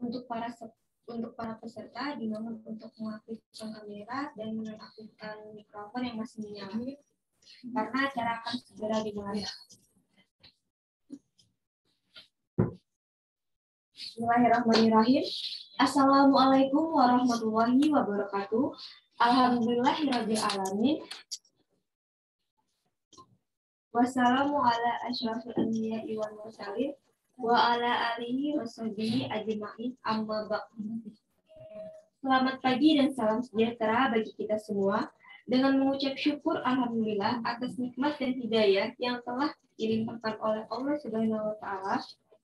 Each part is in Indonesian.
Untuk para peserta dimohon untuk mengaktifkan kamera dan mengaktifkan mikrofon yang masih menyala karena acara akan segera dimulai. Bismillahirrahmanirrahim. Assalamualaikum warahmatullahi wabarakatuh. Alhamdulillahirabbil alamin. Wassalamu ala asyrafil anbiya'i wal mursalin wa ala alihi washabihi ajma'in amma ba'du. Selamat pagi dan salam sejahtera bagi kita semua. Dengan mengucap syukur alhamdulillah atas nikmat dan hidayah yang telah dilimpahkan oleh Allah Subhanahu wa taala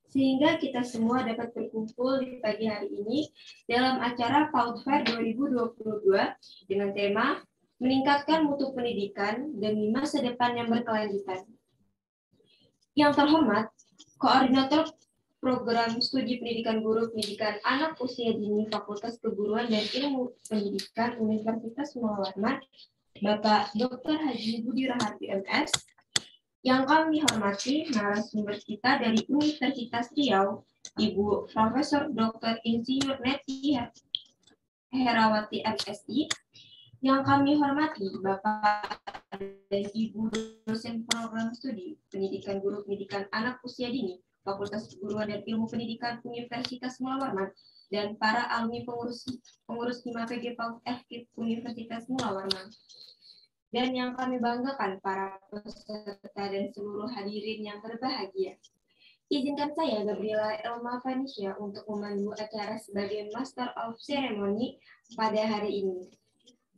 sehingga kita semua dapat berkumpul di pagi hari ini dalam acara PAUD Fair 2022 dengan tema meningkatkan mutu pendidikan demi masa depan yang berkelanjutan. Yang terhormat, Koordinator Program Studi Pendidikan Guru Pendidikan Anak Usia Dini Fakultas Keguruan dan Ilmu Pendidikan Universitas Muhammad, Bapak Dr. Haji Budi Rahardi MS, yang kami hormati narasumber kita dari Universitas Riau, Ibu Profesor Dr. Insinyur Neti Herawati MSI, yang kami hormati Bapak dan Ibu dosen program studi Pendidikan Guru Pendidikan Anak Usia Dini Fakultas Keguruan dan Ilmu Pendidikan Universitas Mula Warman dan para alumni pengurus 5PG PAUD FKIP Universitas Mula Warman. Dan yang kami banggakan para peserta dan seluruh hadirin yang berbahagia. Izinkan saya, Gabriela Elma Vanisha, untuk memandu acara sebagai Master of Ceremony pada hari ini.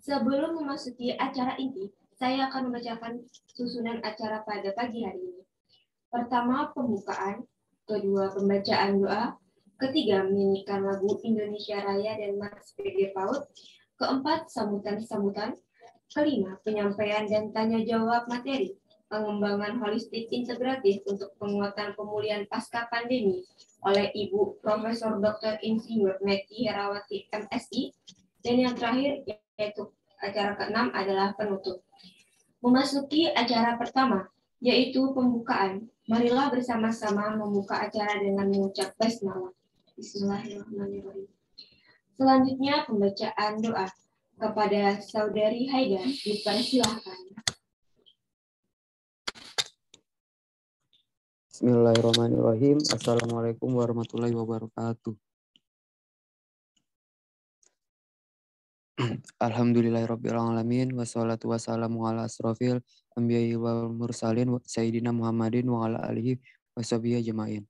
Sebelum memasuki acara inti, saya akan membacakan susunan acara pada pagi hari ini. Pertama, pembukaan. Kedua, pembacaan doa. Ketiga, menyanyikan lagu Indonesia Raya dan Mars PG PAUD. Keempat, sambutan-sambutan. Kelima, penyampaian dan tanya-jawab materi. Pengembangan holistik integratif untuk penguatan pemulihan pasca pandemi oleh Ibu Profesor Dr. Insinyur Neti Herawati MSI. Dan yang terakhir, yaitu acara ke-6 adalah penutup. Memasuki acara pertama, yaitu pembukaan. Marilah bersama-sama membuka acara dengan mengucap basmalah. Bismillahirrahmanirrahim. Selanjutnya pembacaan doa. Kepada Saudari Haida, dipersilahkan. Bismillahirrahmanirrahim. Assalamualaikum warahmatullahi wabarakatuh. Alhamdulillahirabbil alamin wassalatu wassalamu ala asrofil anbiya'i wal mursalin sayyidina Muhammadin wa ala alihi washabihi ajmain.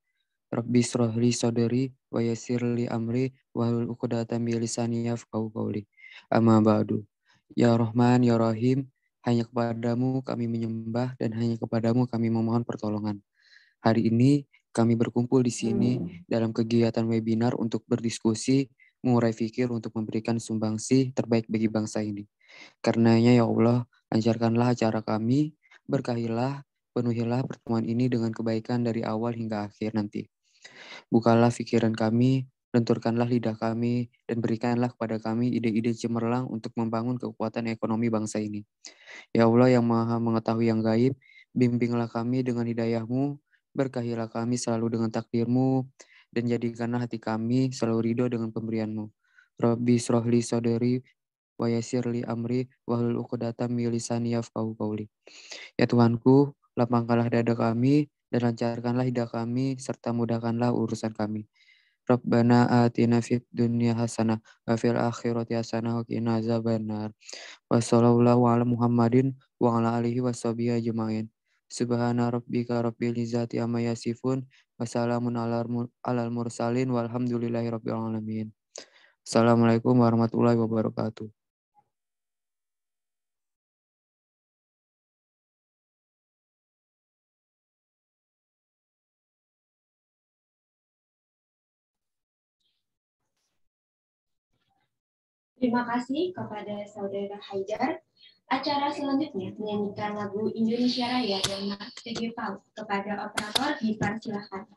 Rabbi shrah li sadri wa yassir li amri wahlul 'uqdatam min lisani yafqahu qawli. Amma ba'du. Ya Rahman ya Rahim, hanya kepadamu kami menyembah dan hanya kepadamu kami memohon pertolongan. Hari ini kami berkumpul di sini dalam kegiatan webinar untuk berdiskusi, mengurai fikir untuk memberikan sumbangsi terbaik bagi bangsa ini. Karenanya ya Allah, lancarkanlah acara kami, berkahilah, penuhilah pertemuan ini dengan kebaikan dari awal hingga akhir nanti. Bukalah pikiran kami, lenturkanlah lidah kami, dan berikanlah kepada kami ide-ide cemerlang untuk membangun kekuatan ekonomi bangsa ini. Ya Allah yang maha mengetahui yang gaib, bimbinglah kami dengan hidayah-Mu, berkahilah kami selalu dengan takdir-Mu, dan jadikanlah hati kami selalu ridho dengan pemberian-Mu. Rabbi shrah li sadri wa yassir li amri wahlul 'uqdatam min lisani yafqahu qawli. Ya Tuhanku, lapangkanlah dada kami dan lancarkanlah lidah kami serta mudahkanlah urusan kami. Rabbana atina fid dunya hasanah wa fil akhirati hasanah wa qina azabannar. Wa sallallahu ala Muhammadin wa ala alihi washabihi ajmain. Subhana rabbika rabbil izzati amma yasifun wa salamun alal mursalin walhamdulillahi rabbil alamin. Assalamualaikum warahmatullahi wabarakatuh. Terima kasih kepada Saudara Haidar. Acara selanjutnya menyanyikan lagu Indonesia Raya dan Mars PG PAUD. Kepada operator dipersilahkan.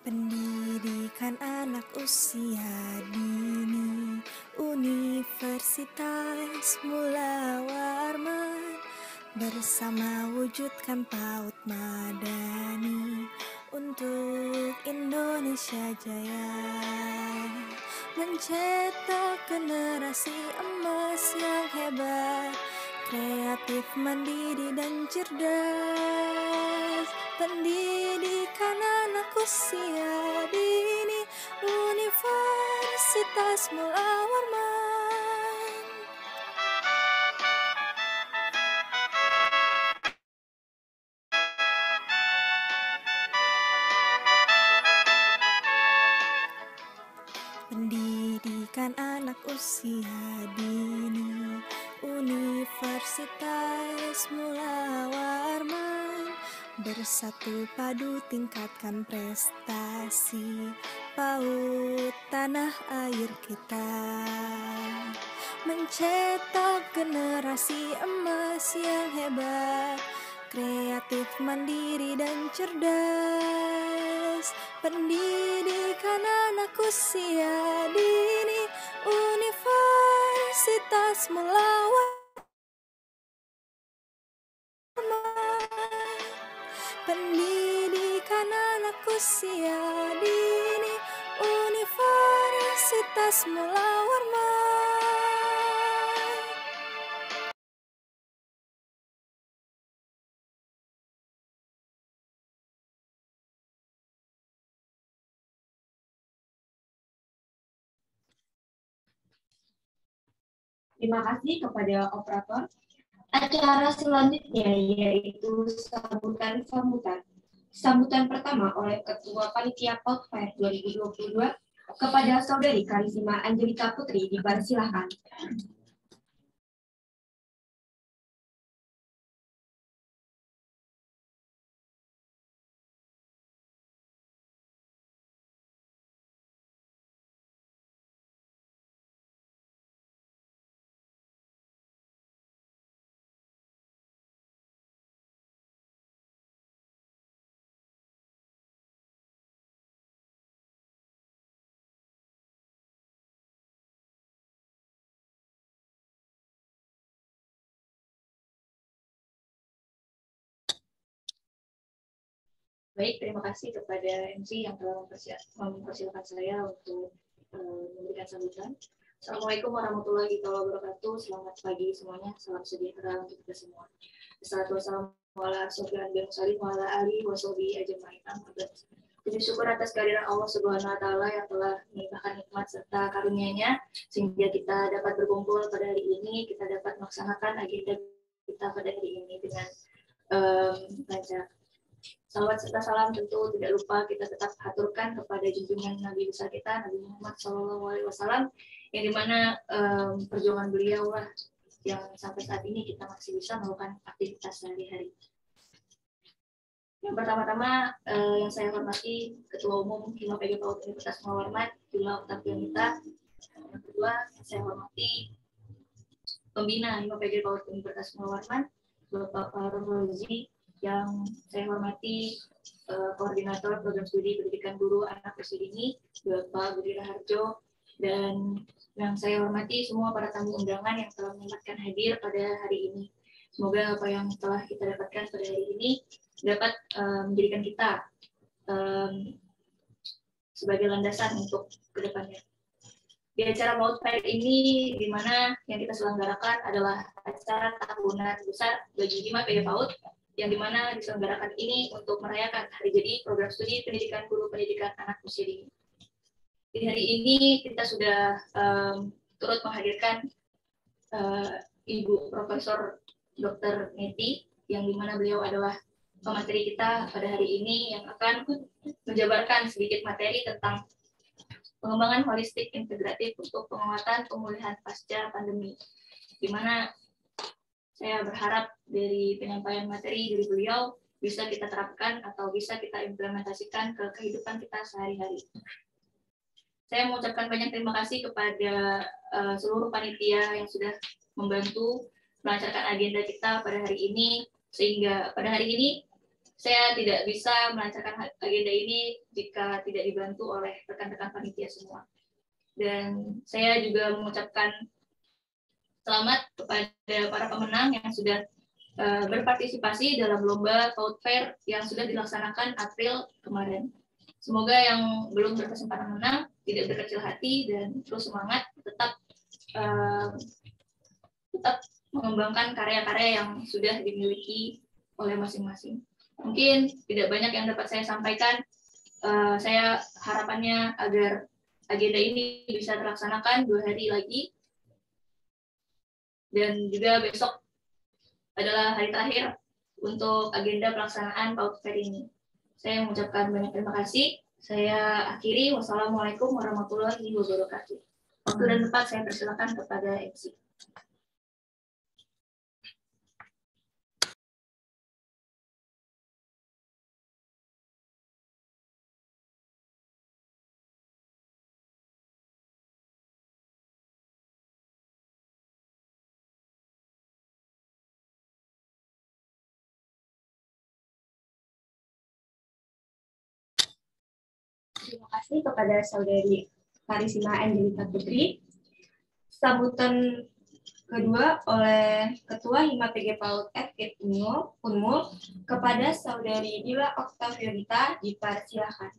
Pendidikan anak usia dini, Universitas Mula Warman, bersama wujudkan PAUD Madani untuk Indonesia Jaya, mencetak generasi emas yang hebat, kreatif, mandiri, dan cerdas. Pendidikan anak usia dini, Universitas Mula Warman. Pendidikan anak usia dini, Universitas Mula Warman, bersatu padu tingkatkan prestasi PAUD tanah air kita, mencetak generasi emas yang hebat, kreatif, mandiri, dan cerdas. Pendidikan anak usia dini, Universitas Mula Warman. Pendidikan anak usia dini, Universitas Mula Warman. Terima kasih kepada operator. Acara selanjutnya yaitu sambutan pertama oleh Ketua Panitia PAUD Fair 2022 kepada Saudari Karisma Angelika Putri, dipersilahkan. Baik, terima kasih kepada MC yang telah mempersilahkan saya untuk memberikan sambutan. Assalamualaikum warahmatullahi wabarakatuh. Selamat pagi semuanya. Salam sejahtera untuk kita semua. Assalamualaikum warahmatullahi wabarakatuh. Puji syukur atas kehadiran Allah Subhanahu wa Ta'ala yang telah melimpahkan nikmat serta karunia-Nya sehingga kita dapat berkumpul pada hari ini, kita dapat melaksanakan agenda kita pada hari ini dengan lancar. Salawat serta salam tentu tidak lupa kita tetap aturkan kepada junjungan Nabi besar kita, Nabi Muhammad SAW, yang dimana perjuangan beliau lah yang sampai saat ini kita masih bisa melakukan aktivitas sehari-hari. Yang pertama-tama yang saya hormati Ketua Umum Hima PG PAUD Universitas Mula Warman, Bila Oktavianita. Yang kedua, saya hormati Pembina Hima PG PAUD Universitas Mula Warman, Bapak Rozi. Yang saya hormati Koordinator Program Studi Pendidikan Guru Anak Usia Dini, Bapak Budi Raharjo, dan yang saya hormati semua para tamu undangan yang telah menyempatkan hadir pada hari ini. Semoga apa yang telah kita dapatkan pada hari ini dapat menjadikan kita sebagai landasan untuk kedepannya. Di acara PAUD Fair ini, di mana yang kita selenggarakan adalah acara tahunan besar bagi Hima PG PAUD, yang dimana diselenggarakan ini untuk merayakan hari jadi program studi pendidikan guru pendidikan anak usia dini. Di hari ini kita sudah turut menghadirkan Ibu Profesor Dr. Neti, yang dimana beliau adalah pemateri kita pada hari ini yang akan menjabarkan sedikit materi tentang pengembangan holistik integratif untuk penguatan pemulihan pasca pandemi, di mana saya berharap dari penyampaian materi dari beliau bisa kita terapkan atau bisa kita implementasikan ke kehidupan kita sehari-hari. Saya mengucapkan banyak terima kasih kepada seluruh panitia yang sudah membantu melancarkan agenda kita pada hari ini, sehingga pada hari ini saya tidak bisa melancarkan agenda ini jika tidak dibantu oleh rekan-rekan panitia semua. Dan saya juga mengucapkan selamat kepada para pemenang yang sudah berpartisipasi dalam lomba PAUD Fair yang sudah dilaksanakan April kemarin. Semoga yang belum berkesempatan menang tidak berkecil hati dan terus semangat, tetap mengembangkan karya-karya yang sudah dimiliki oleh masing-masing. Mungkin tidak banyak yang dapat saya sampaikan. Saya harapannya agar agenda ini bisa terlaksanakan 2 hari lagi. Dan juga besok adalah hari terakhir untuk agenda pelaksanaan PAUD Fair ini. Saya mengucapkan banyak terima kasih. Saya akhiri. Wassalamualaikum warahmatullahi wabarakatuh. Waktu dan tempat saya persilakan kepada MC. Terima kasih kepada Saudari Karisima Angelita Putri. Sambutan kedua oleh Ketua Hima PG PAUD FK Unmul kepada Saudari Dila Oktavianita, dipersilakan.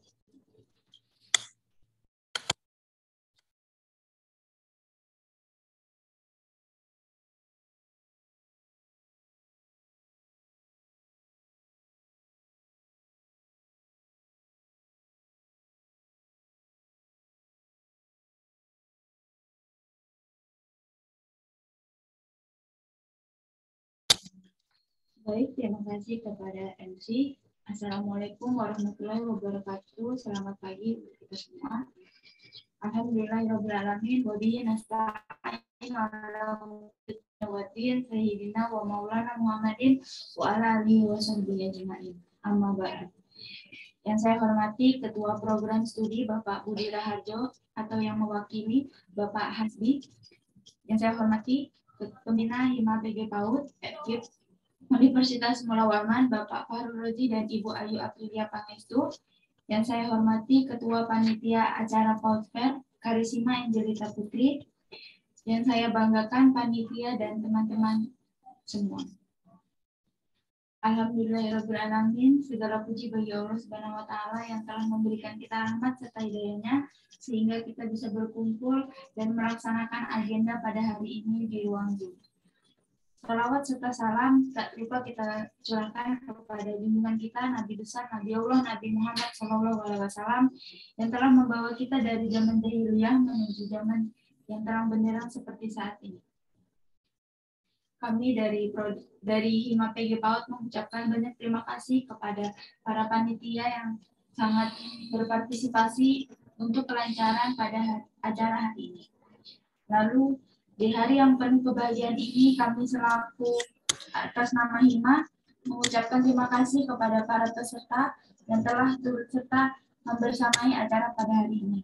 Baik, terima kasih kepada MC. Assalamualaikum warahmatullahi wabarakatuh. Selamat pagi untuk kita semua. Alhamdulillahirrahmanirrahim. Wabihi nasta'in ala umuriddin sayyidina wa maulana Muhammadin wa ala alihi wa sahbihi ajma'in. Amma ba'du. Yang saya hormati Ketua Program Studi Bapak Budi Raharjo atau yang mewakili Bapak Hasbi. Yang saya hormati Pembina Hima PG PAUD FKIP Universitas Mula Warman, Bapak Fahrul Rozi dan Ibu Ayu Aprilia Pangestu. Yang saya hormati Ketua Panitia Acara PAUD Fair, Karisima Angelita Putri. Yang saya banggakan panitia dan teman-teman semua. Alhamdulillahirrahmanirrahim, segala puji bagi Allah Subhanahu wa Ta'ala yang telah memberikan kita rahmat serta hidayahnya sehingga kita bisa berkumpul dan melaksanakan agenda pada hari ini di ruang Zoom. Salawat serta salam tak lupa kita curahkan kepada junjungan kita Nabi besar Nabi Allah Nabi Muhammad SAW yang telah membawa kita dari zaman jahiliyah menuju zaman yang terang benderang seperti saat ini. Kami dari Hima PG PAUD mengucapkan banyak terima kasih kepada para panitia yang sangat berpartisipasi untuk kelancaran pada acara hari ini. Lalu di hari yang penuh kebahagiaan ini, kami selaku atas nama Hima mengucapkan terima kasih kepada para peserta yang telah turut serta membersamai acara pada hari ini.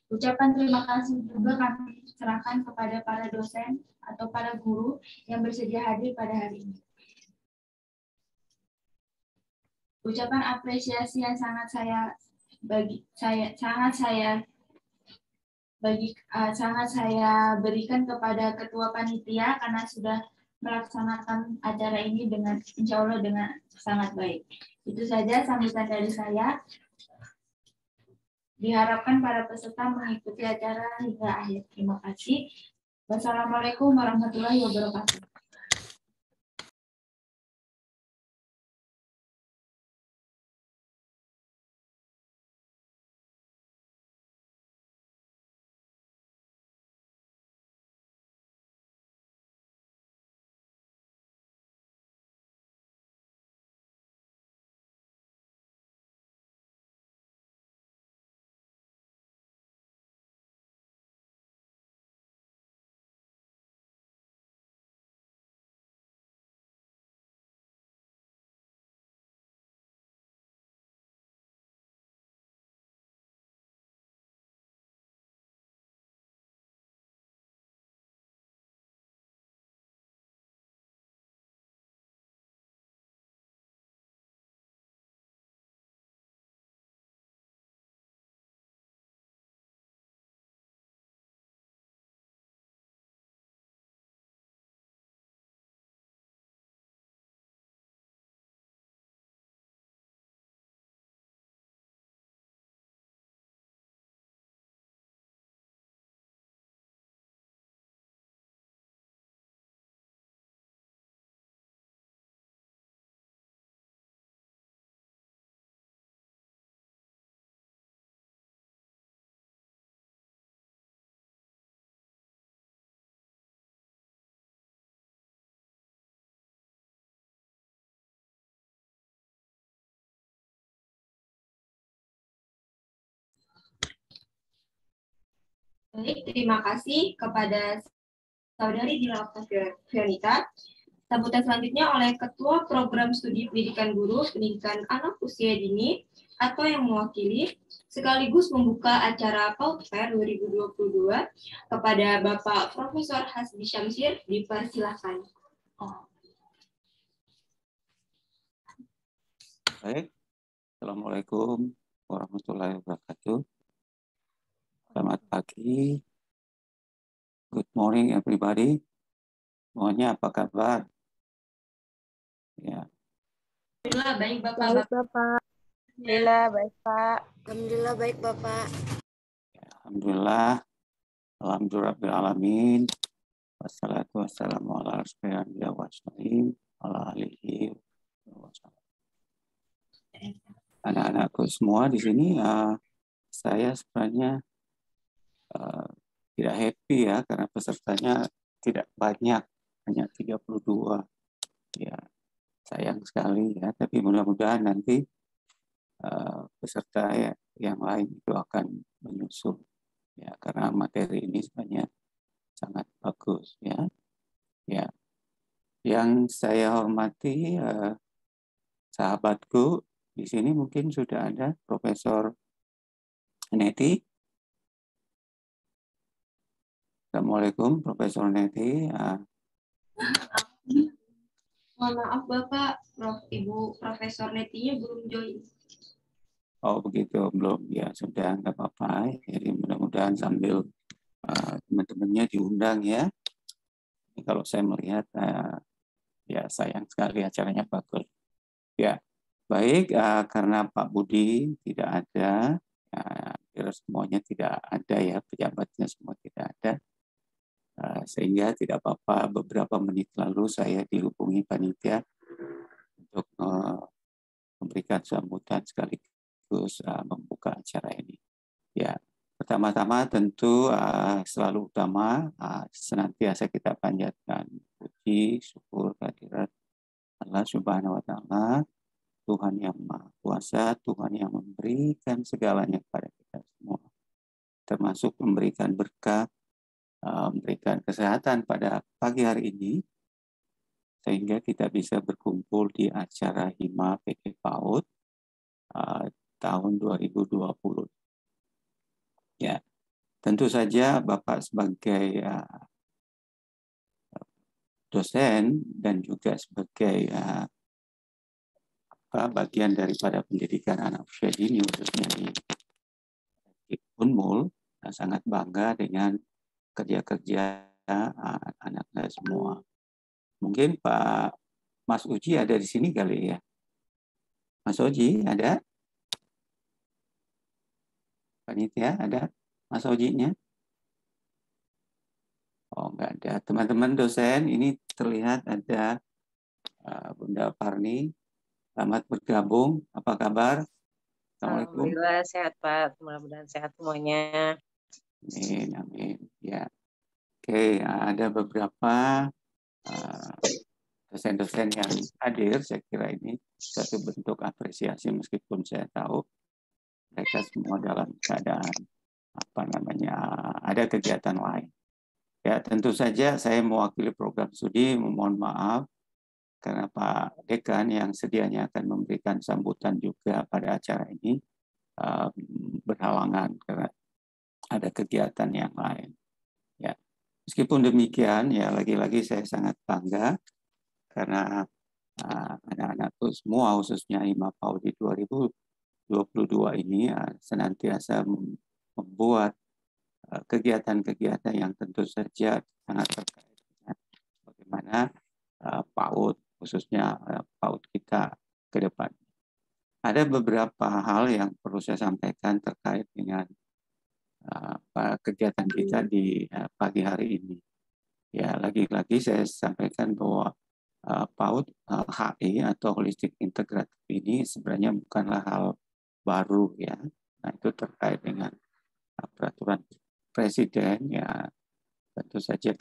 Ucapan terima kasih juga kami serahkan kepada para dosen atau para guru yang bersedia hadir pada hari ini. Ucapan apresiasi yang sangat saya berikan kepada ketua panitia karena sudah melaksanakan acara ini dengan insya Allah dengan sangat baik. Itu saja sambutan dari saya. Diharapkan para peserta mengikuti acara hingga akhir. Terima kasih. Wassalamualaikum warahmatullahi wabarakatuh. Baik, terima kasih kepada Saudari Dila Oktavianita. Sambutan selanjutnya oleh Ketua Program Studi Pendidikan Guru Pendidikan Anak Usia Dini atau yang mewakili sekaligus membuka acara PAUD Fair 2022 kepada Bapak Profesor Hasbi Syamsir, dipersilakan. Baik, Assalamualaikum warahmatullahi wabarakatuh. Selamat pagi. Good morning everybody. Semuanya apa kabar? Ya. Alhamdulillah baik Bapak. Baik Bapak. Alhamdulillah baik Pak. Alhamdulillah baik Bapak. Alhamdulillah. Alhamdulillahirrahmanirrahim. Wassalatu wassalamu ala rasulillah wa ala alihi wa sallam. Anak-anakku semua di sini, saya sebenarnya tidak happy ya karena pesertanya tidak banyak, hanya 32. Ya, sayang sekali ya, tapi mudah-mudahan nanti peserta yang lain itu akan menyusul ya, karena materi ini sebenarnya sangat bagus ya. Ya, yang saya hormati sahabatku di sini mungkin sudah ada Profesor Neti. Assalamualaikum Profesor Neti. Mohon maaf Bapak, Ibu Profesor Netinya belum join. Oh begitu, belum ya, sudah nggak apa-apa. Jadi mudah-mudahan sambil teman-temannya diundang ya. Ini kalau saya melihat ya sayang sekali acaranya bagus. Ya baik, karena Pak Budi tidak ada, semuanya tidak ada ya, pejabatnya semua tidak ada. Sehingga tidak apa-apa, beberapa menit lalu saya dihubungi panitia untuk memberikan sambutan sekaligus membuka acara ini. Ya, pertama-tama tentu selalu utama senantiasa kita panjatkan puji, syukur kehadirat Allah Subhanahu wa Ta'ala, Tuhan yang Maha Kuasa, Tuhan yang memberikan segalanya kepada kita semua, termasuk memberikan berkah, memberikan kesehatan pada pagi hari ini, sehingga kita bisa berkumpul di acara Hima PK PAUD tahun 2020. Ya, tentu saja Bapak sebagai dosen dan juga sebagai bagian daripada pendidikan anak usia dini khususnya di Unmul, sangat bangga dengan kerja-kerja anak saya semua. Mungkin Pak Mas Uji ada di sini kali ya. Mas Uji ada? Panitia ada? Mas Ujinya? Oh, enggak ada. Teman-teman dosen, ini terlihat ada Bunda Parni. Selamat bergabung. Apa kabar? Assalamualaikum. Alhamdulillah sehat Pak. Mudah-mudahan sehat semuanya. Amin, amin. Ya. Oke, ada beberapa dosen-dosen yang hadir. Saya kira ini suatu bentuk apresiasi meskipun saya tahu mereka semua dalam keadaan ada kegiatan lain. Ya, tentu saja saya mewakili program studi memohon maaf karena Pak Dekan yang sedianya akan memberikan sambutan juga pada acara ini berhalangan karena ada kegiatan yang lain. Ya, meskipun demikian, ya lagi-lagi saya sangat bangga karena anak-anakku semua, khususnya Hima PAUD di 2022 ini senantiasa membuat kegiatan-kegiatan yang tentu saja sangat terkait dengan bagaimana PAUD, khususnya PAUD kita ke depan. Ada beberapa hal yang perlu saya sampaikan terkait dengan kegiatan kita di pagi hari ini. Ya, lagi-lagi saya sampaikan bahwa PAUD HI atau Holistic Integrative ini sebenarnya bukanlah hal baru ya. Nah, itu terkait dengan peraturan Presiden ya. Tentu saja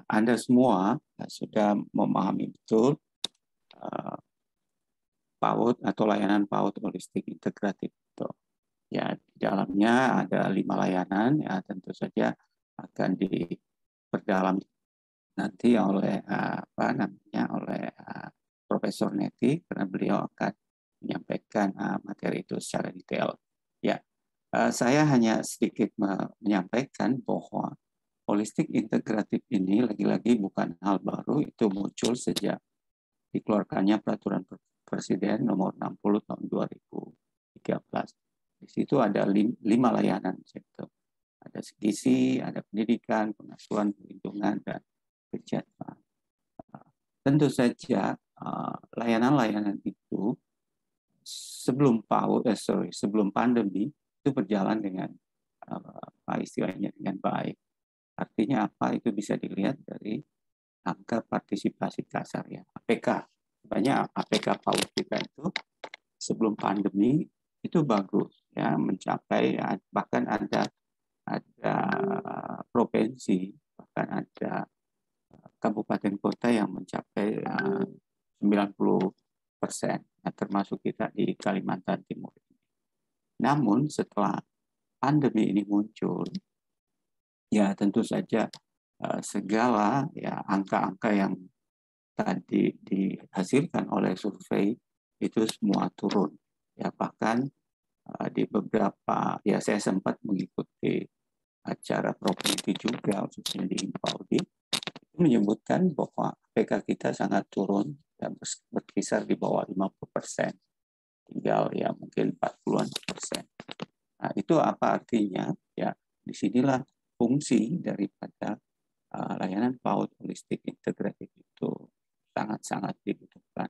Anda semua sudah memahami betul PAUD atau layanan PAUD Holistic Integrative itu. Ya, di dalamnya ada 5 layanan, ya tentu saja akan diperdalam nanti oleh oleh Profesor Neti, karena beliau akan menyampaikan materi itu secara detail. Ya, saya hanya sedikit menyampaikan bahwa holistik integratif ini lagi-lagi bukan hal baru, itu muncul sejak dikeluarkannya Peraturan Presiden nomor 60 tahun 2013. Di situ ada 5 layanan sektor. Ada gizi, ada pendidikan, pengasuhan, perlindungan, dan kesejahteraan. Tentu saja layanan-layanan itu sebelum pandemi itu berjalan dengan istilahnya dengan baik. Artinya apa? Itu bisa dilihat dari angka partisipasi kasar ya, APK. Banyak APK PAUD kita itu sebelum pandemi itu bagus ya, mencapai bahkan ada provinsi, bahkan ada kabupaten kota yang mencapai 90%, termasuk kita di Kalimantan Timur. Namun setelah pandemi ini muncul, ya tentu saja segala ya angka-angka yang tadi dihasilkan oleh survei itu semua turun. Ya bahkan di beberapa, ya saya sempat mengikuti acara provinsi juga, khususnya di Paudi, menyebutkan bahwa APK kita sangat turun dan berkisar di bawah 50%, tinggal ya mungkin 40-an%. Nah, itu apa artinya? Ya, disinilah fungsi daripada layanan PAUD holistik integratif itu sangat-sangat dibutuhkan.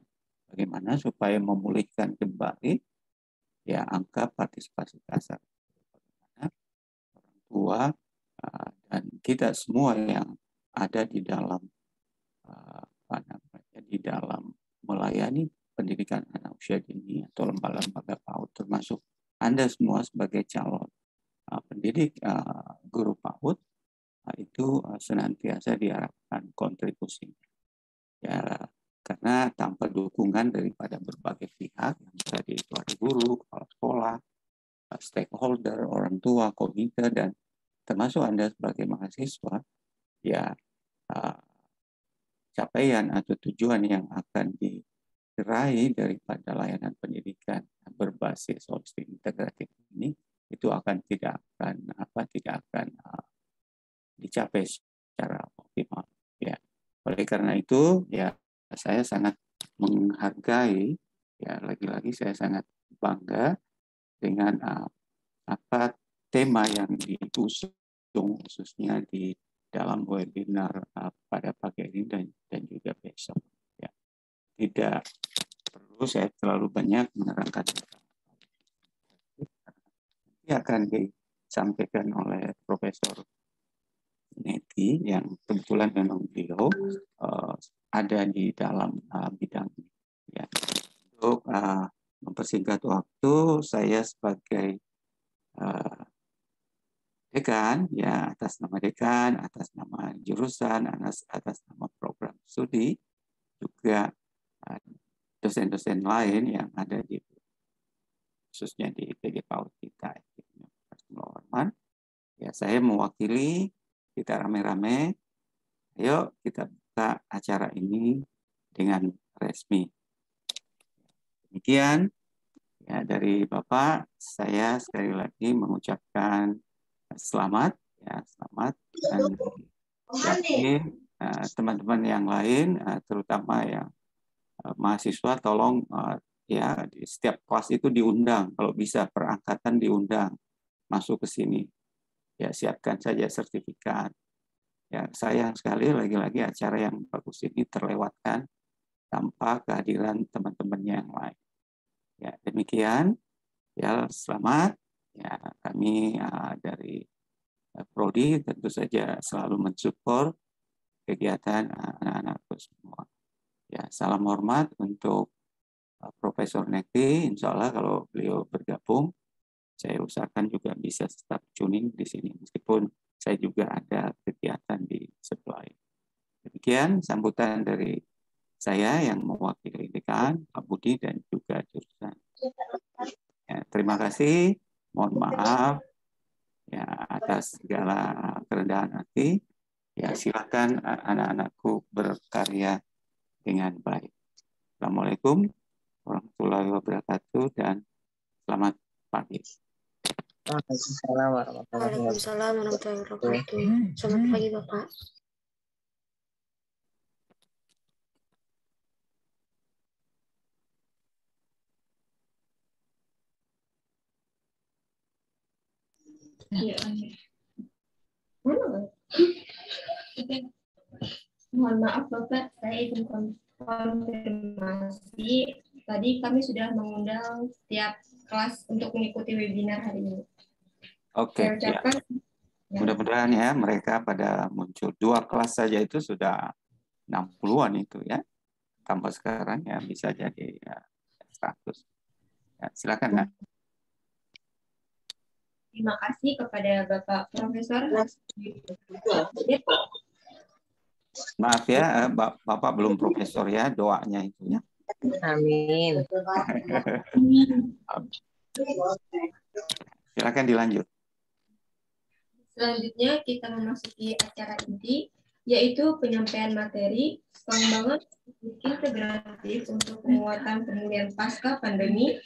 Bagaimana supaya memulihkan kembali ya angka partisipasi kasar. Bagaimana orang tua dan kita semua yang ada di dalam di dalam melayani pendidikan anak usia dini atau lembaga-lembaga PAUD, termasuk Anda semua sebagai calon pendidik guru PAUD, itu senantiasa diharapkan kontribusinya. Ya, karena tanpa dukungan daripada berbagai pihak, yang tadi dari guru, kepala sekolah, stakeholder, orang tua, komite, dan termasuk Anda sebagai mahasiswa, ya capaian atau tujuan yang akan diraih daripada layanan pendidikan berbasis holistik integratif ini itu tidak akan dicapai secara optimal. Ya, oleh karena itu ya saya sangat menghargai, ya lagi-lagi saya sangat bangga dengan tema yang diusung khususnya di dalam webinar pada pagi ini dan juga besok. Ya. Tidak perlu saya terlalu banyak menerangkan. Nanti akan disampaikan oleh Profesor Neti yang kebetulan memang beliau ada di dalam bidang ini. Ya. Untuk mempersingkat waktu, saya sebagai dekan, ya atas nama dekan, atas nama jurusan, atas nama program studi, juga dosen-dosen lain yang ada di khususnya di PG PAUD kita, ya saya mewakili kita rame-rame, ayo kita buka acara ini dengan resmi. Demikian ya dari Bapak, saya sekali lagi mengucapkan selamat dan yakin teman-teman yang lain, terutama yang mahasiswa, tolong ya di setiap kelas itu diundang, kalau bisa perangkatan diundang masuk ke sini. Ya siapkan saja sertifikat. Ya sayang sekali lagi-lagi acara yang bagus ini terlewatkan tanpa kehadiran teman-temannya yang lain. Ya demikian. Ya selamat. Ya kami dari Prodi tentu saja selalu mensupport kegiatan anak-anakku semua. Ya, salam hormat untuk Profesor Nekti. Insya Allah kalau beliau bergabung, saya usahakan juga bisa tetap tuning di sini, meskipun saya juga ada kegiatan di sebelah ini. Demikian sambutan dari saya yang mewakili dekan, Pak Budi, dan juga jurusan. Ya, terima kasih. Mohon maaf ya atas segala kerendahan hati. Ya, silakan anak-anakku berkarya dengan baik. Assalamualaikum warahmatullahi wabarakatuh dan selamat pagi. Waalaikumsalam warahmatullahi wabarakatuh. Waalaikumsalam warahmatullahi wabarakatuh. Selamat pagi, Bapak. Iya. Mohon maaf Bapak, saya izin konfirmasi. Tadi kami sudah mengundang setiap kelas untuk mengikuti webinar hari ini. Oke, Saya ucapkan mudah-mudahan ya mereka pada muncul. 2 kelas saja itu sudah 60-an itu ya. Tambah sekarang ya bisa jadi ya, 100. Ya, silakan Nak. terima kasih kepada Bapak Profesor. Maaf ya, Bapak belum profesor ya, doanya itu ya. Amin. Silakan dilanjut. Selanjutnya kita memasuki acara inti, yaitu penyampaian materi pengembangan integratif untuk penguatan pemulihan pasca pandemi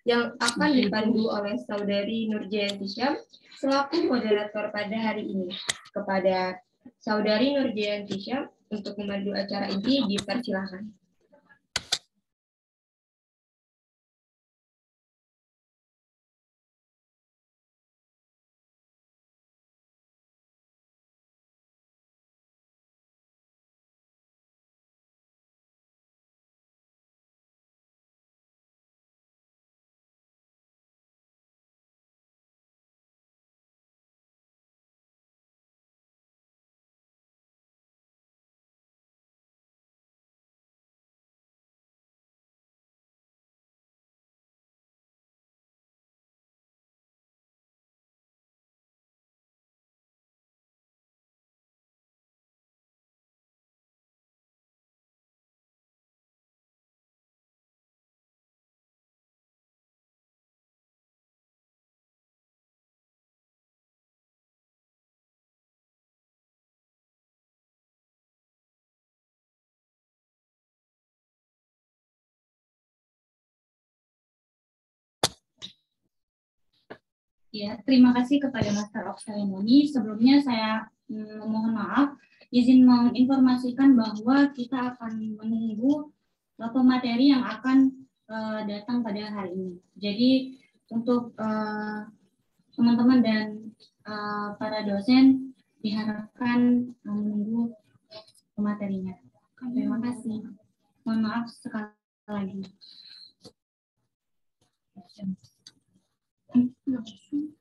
yang akan dipandu oleh Saudari Nurjayanti Syam selaku moderator pada hari ini. Kepada Saudari Nurjayanti Syam untuk memandu acara inti dipersilakan. Ya, terima kasih kepada Master of Ceremony. Sebelumnya saya mohon maaf, izin menginformasikan bahwa kita akan menunggu pemateri yang akan datang pada hari ini. Jadi untuk teman-teman dan para dosen diharapkan menunggu pematerinya. Terima kasih. Mohon maaf sekali lagi. Terima kasih.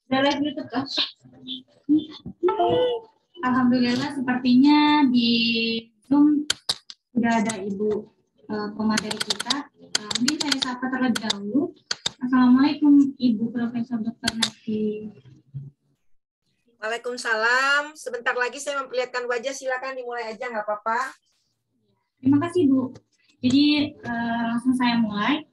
Udah live YouTube kan? Alhamdulillah sepertinya di Zoom sudah ada Ibu pemateri kita. Mungkin saya sapa terlebih dahulu. Assalamualaikum Ibu Profesor Dr. Nati. Waalaikumsalam. Sebentar lagi saya memperlihatkan wajah. Silakan dimulai aja, nggak apa-apa. Terima kasih Bu. Jadi langsung saya mulai.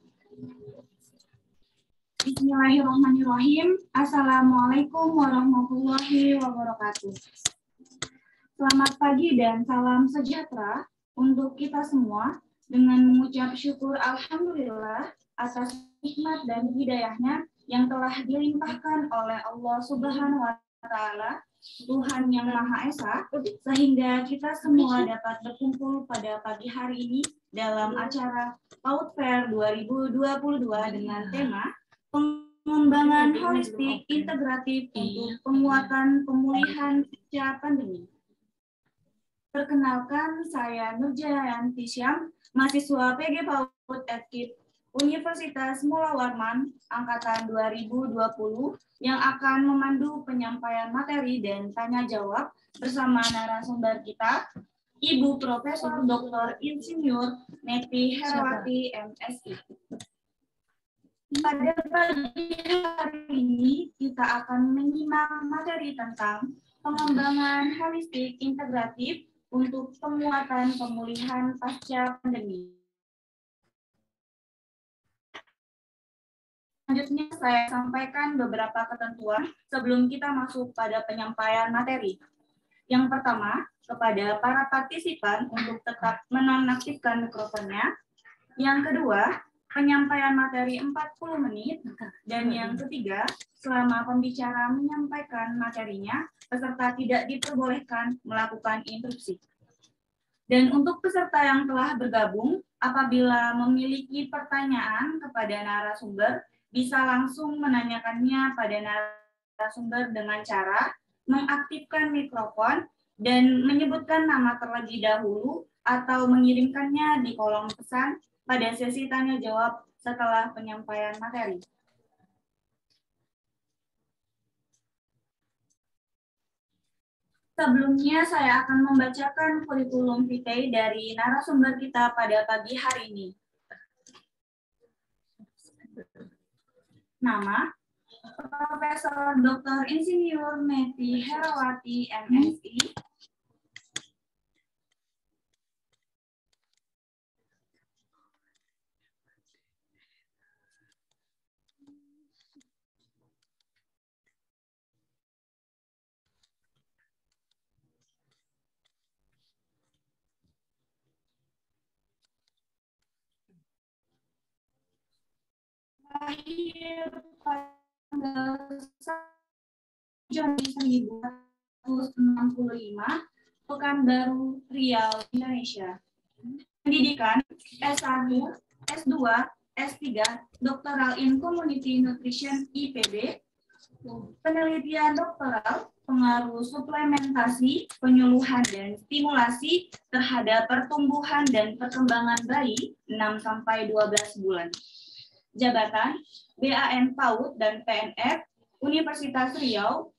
Bismillahirrahmanirrahim. Assalamualaikum warahmatullahi wabarakatuh. Selamat pagi dan salam sejahtera untuk kita semua dengan mengucap syukur alhamdulillah atas nikmat dan hidayahnya yang telah dilimpahkan oleh Allah Subhanahu wa Ta'ala, Tuhan yang Maha Esa, sehingga kita semua dapat berkumpul pada pagi hari ini dalam acara PAUD Fair 2022 dengan tema pengembangan holistik integratif untuk penguatan pemulihan pasca pandemi. Perkenalkan, saya Nurjayanti Syam, mahasiswa PG PAUD Eskip Universitas Mula Warman Angkatan 2020 yang akan memandu penyampaian materi dan tanya jawab bersama narasumber kita, Ibu Profesor Dr. Insinyur Neti Herawati MSI. Pada pagi hari ini kita akan menyimak materi tentang pengembangan holistik integratif untuk penguatan pemulihan pasca pandemi. Selanjutnya saya sampaikan beberapa ketentuan sebelum kita masuk pada penyampaian materi. Yang pertama, kepada para partisipan untuk tetap menonaktifkan mikrofonnya. Yang kedua, penyampaian materi 40 menit. Dan yang ketiga, selama pembicara menyampaikan materinya, peserta tidak diperbolehkan melakukan interupsi. Dan untuk peserta yang telah bergabung, apabila memiliki pertanyaan kepada narasumber, bisa langsung menanyakannya pada narasumber dengan cara mengaktifkan mikrofon dan menyebutkan nama terlebih dahulu atau mengirimkannya di kolom pesan pada sesi tanya jawab setelah penyampaian materi. Sebelumnya saya akan membacakan kurikulum vitae dari narasumber kita pada pagi hari ini. Nama, Profesor Dr. Insinyur Neti Herawati MSI. Lahir pada Juni 1965, Pekanbaru, Riau, Indonesia. Pendidikan S1, S2, S3, Doktoral in Community Nutrition IPB, penelitian doktoral, pengaruh suplementasi, penyuluhan dan stimulasi terhadap pertumbuhan dan perkembangan bayi 6-12 bulan. Jabatan BAN PAUD dan PNF Universitas Riau,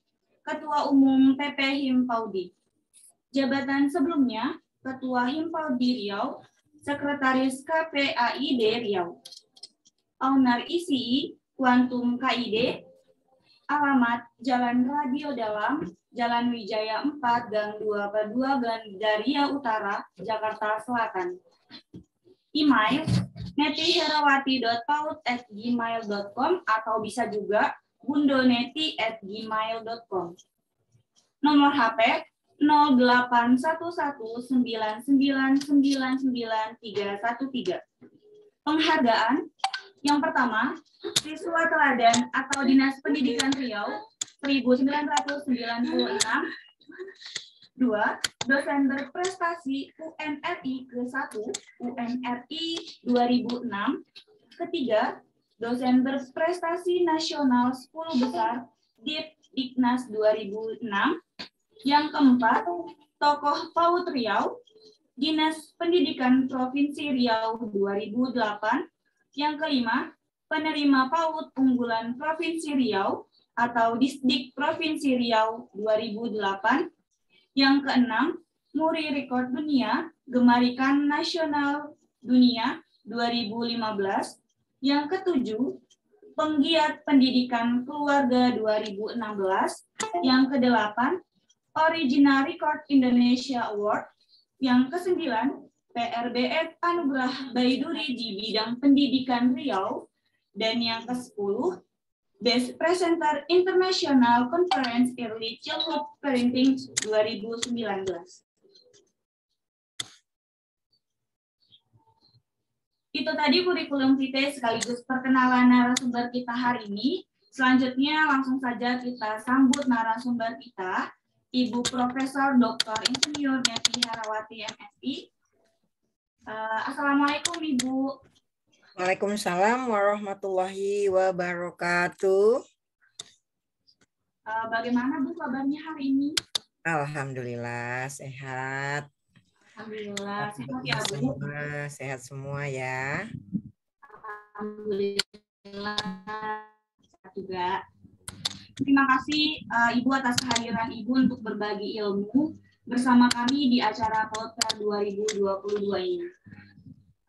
Ketua Umum PP Himpaudi. Jabatan sebelumnya, Ketua Himpaudi Riau, Sekretaris KPAID Riau. Owner ICI, Kuantum KID, alamat Jalan Radio Dalam, Jalan Wijaya 4, Gang 2/2, Gandaria Utara, Jakarta Selatan. Email, netiherawati.paud@gmail.com atau bisa juga bundoneti@gmail.com. Nomor HP 0811999913. Penghargaan yang pertama, Siswa Teladan atau Dinas Pendidikan Riau 1996. 2. Dosen berprestasi UNRI ke-1, UNRI 2006. Ketiga, dosen berprestasi nasional 10 besar, Diknas 2006. Yang keempat, tokoh PAUD Riau, Dinas Pendidikan Provinsi Riau 2008. Yang kelima, penerima PAUD unggulan Provinsi Riau atau Disdik Provinsi Riau 2008. Yang keenam, Muri Rekor Dunia Gemar Ikan Nasional Dunia 2015. Yang ketujuh, Penggiat Pendidikan Keluarga 2016. Yang kedelapan, Original Record Indonesia Award. Yang kesembilan, PRBF Anugerah Baiduri di bidang pendidikan Riau. Dan yang ke-10, Best Presenter International Conference Early Childhood Parenting 2019. Itu tadi kurikulum kita sekaligus perkenalan narasumber kita hari ini. Selanjutnya langsung saja kita sambut narasumber kita, Ibu Profesor Dr. Insinyur Neti Herawati MSI. Assalamualaikum Ibu. Waalaikumsalam warahmatullahi wabarakatuh. Bagaimana Bu kabarnya hari ini? Alhamdulillah sehat. Alhamdulillah sehat ya Bu. Sehat semua ya. Alhamdulillah sehat juga. Terima kasih Ibu atas kehadiran Ibu untuk berbagi ilmu bersama kami di acara PAUD Fair 2022 ini.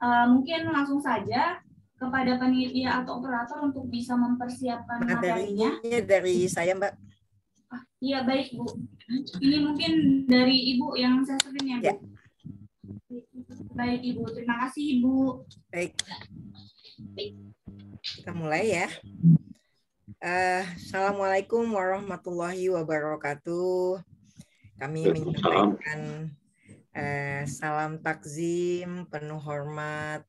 Mungkin langsung saja kepada panitia atau operator untuk bisa mempersiapkan materinya. Dari saya Mbak. Iya baik Bu. Ini mungkin dari Ibu yang saya screen ya Bu. Ya. Baik Ibu, terima kasih Ibu. Baik. Kita mulai ya. Assalamualaikum warahmatullahi wabarakatuh. Kami menyampaikan salam takzim penuh hormat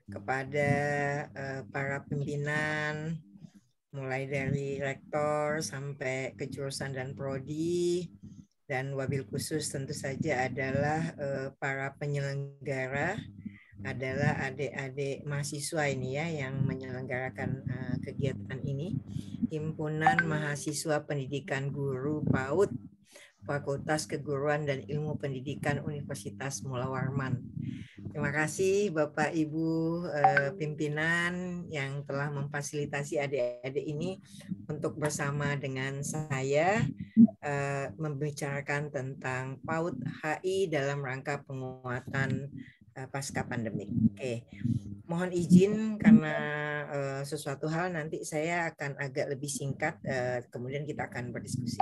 kepada para pimpinan, mulai dari rektor sampai ke jurusan dan prodi, dan wabil khusus tentu saja adalah para penyelenggara, adalah adik-adik mahasiswa ini ya yang menyelenggarakan kegiatan ini, Himpunan Mahasiswa Pendidikan Guru PAUD Fakultas Keguruan dan Ilmu Pendidikan Universitas Mula Warman. Terima kasih Bapak Ibu pimpinan yang telah memfasilitasi adik-adik ini untuk bersama dengan saya membicarakan tentang PAUD HI dalam rangka penguatan pasca pandemi. Oke, mohon izin karena sesuatu hal nanti saya akan agak lebih singkat, kemudian kita akan berdiskusi.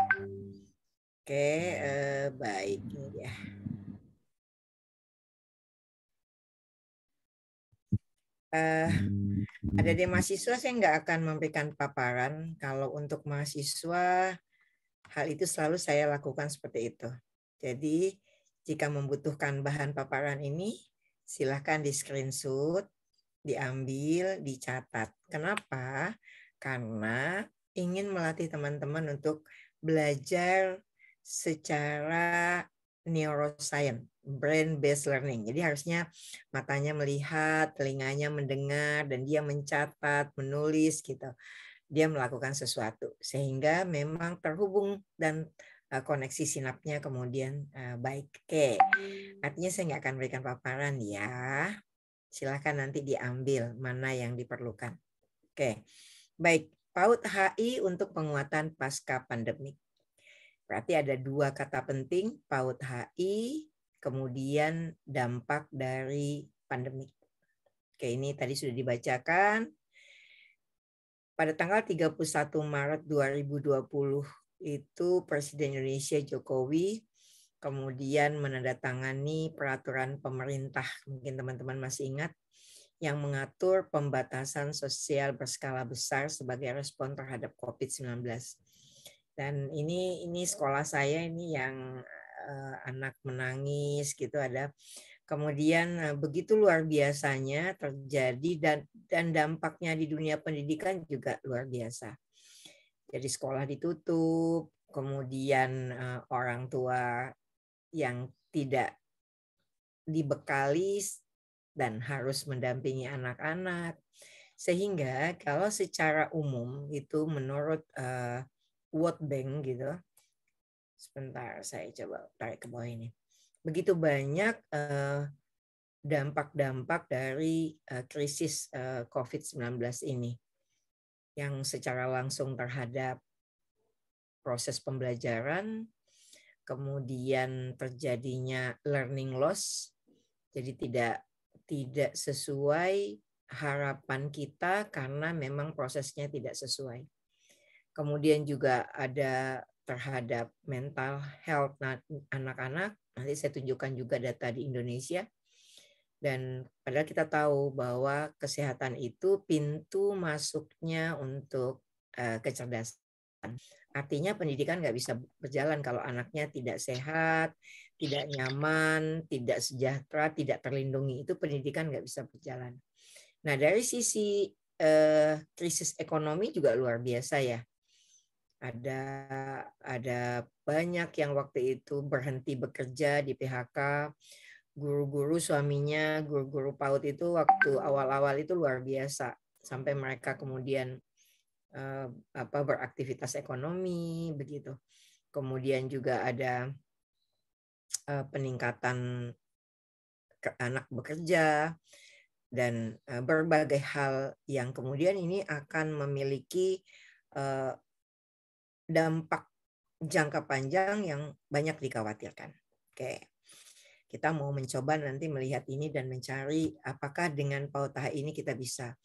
Oke, baik ini dia. Ada di mahasiswa saya nggak akan memberikan paparan. Kalau untuk mahasiswa hal itu selalu saya lakukan seperti itu. Jadi jika membutuhkan bahan paparan ini silahkan di screenshot, diambil, dicatat. Kenapa? Karena ingin melatih teman-teman untuk belajar secara neuroscience, brain-based learning. Jadi harusnya matanya melihat, telinganya mendengar, dan dia mencatat, menulis gitu. Dia melakukan sesuatu sehingga memang terhubung dan koneksi sinapnya kemudian baik. Oke, artinya saya nggak akan berikan paparan ya. Silahkan nanti diambil mana yang diperlukan. Oke, baik. PAUD HI untuk penguatan pasca pandemik. Berarti ada dua kata penting, PAUD HI, kemudian dampak dari pandemik. Oke, ini tadi sudah dibacakan. Pada tanggal 31 Maret 2020 itu Presiden Indonesia Jokowi kemudian menandatangani peraturan pemerintah, mungkin teman-teman masih ingat, yang mengatur pembatasan sosial berskala besar sebagai respon terhadap COVID-19. Dan ini sekolah saya ini yang anak menangis gitu ada. Kemudian begitu luar biasanya terjadi dan dampaknya di dunia pendidikan juga luar biasa. Jadi sekolah ditutup, kemudian orang tua yang tidak dibekali dan harus mendampingi anak-anak. Sehingga kalau secara umum itu menurut World Bank gitu, sebentar saya coba tarik ke bawah ini. Begitu banyak dampak-dampak dari krisis COVID-19 ini. yang secara langsung terhadap proses pembelajaran, kemudian terjadinya learning loss, jadi tidak sesuai harapan kita karena memang prosesnya tidak sesuai. Kemudian juga ada terhadap mental health anak-anak. Nanti saya tunjukkan juga data di Indonesia. Dan padahal kita tahu bahwa kesehatan itu pintu masuknya untuk kecerdasan. Artinya pendidikan nggak bisa berjalan kalau anaknya tidak sehat, tidak nyaman, tidak sejahtera, tidak terlindungi. Itu pendidikan nggak bisa berjalan. Nah, dari sisi krisis ekonomi juga luar biasa ya. Ada banyak yang waktu itu berhenti bekerja di PHK. Guru-guru suaminya, guru-guru PAUD itu waktu awal-awal itu luar biasa. Sampai mereka kemudian beraktivitas ekonomi begitu. Kemudian juga ada peningkatan anak bekerja dan berbagai hal yang kemudian ini akan memiliki dampak jangka panjang yang banyak dikhawatirkan. Oke. Kita mau mencoba nanti melihat ini dan mencari apakah dengan PAUD TAHA ini kita bisa.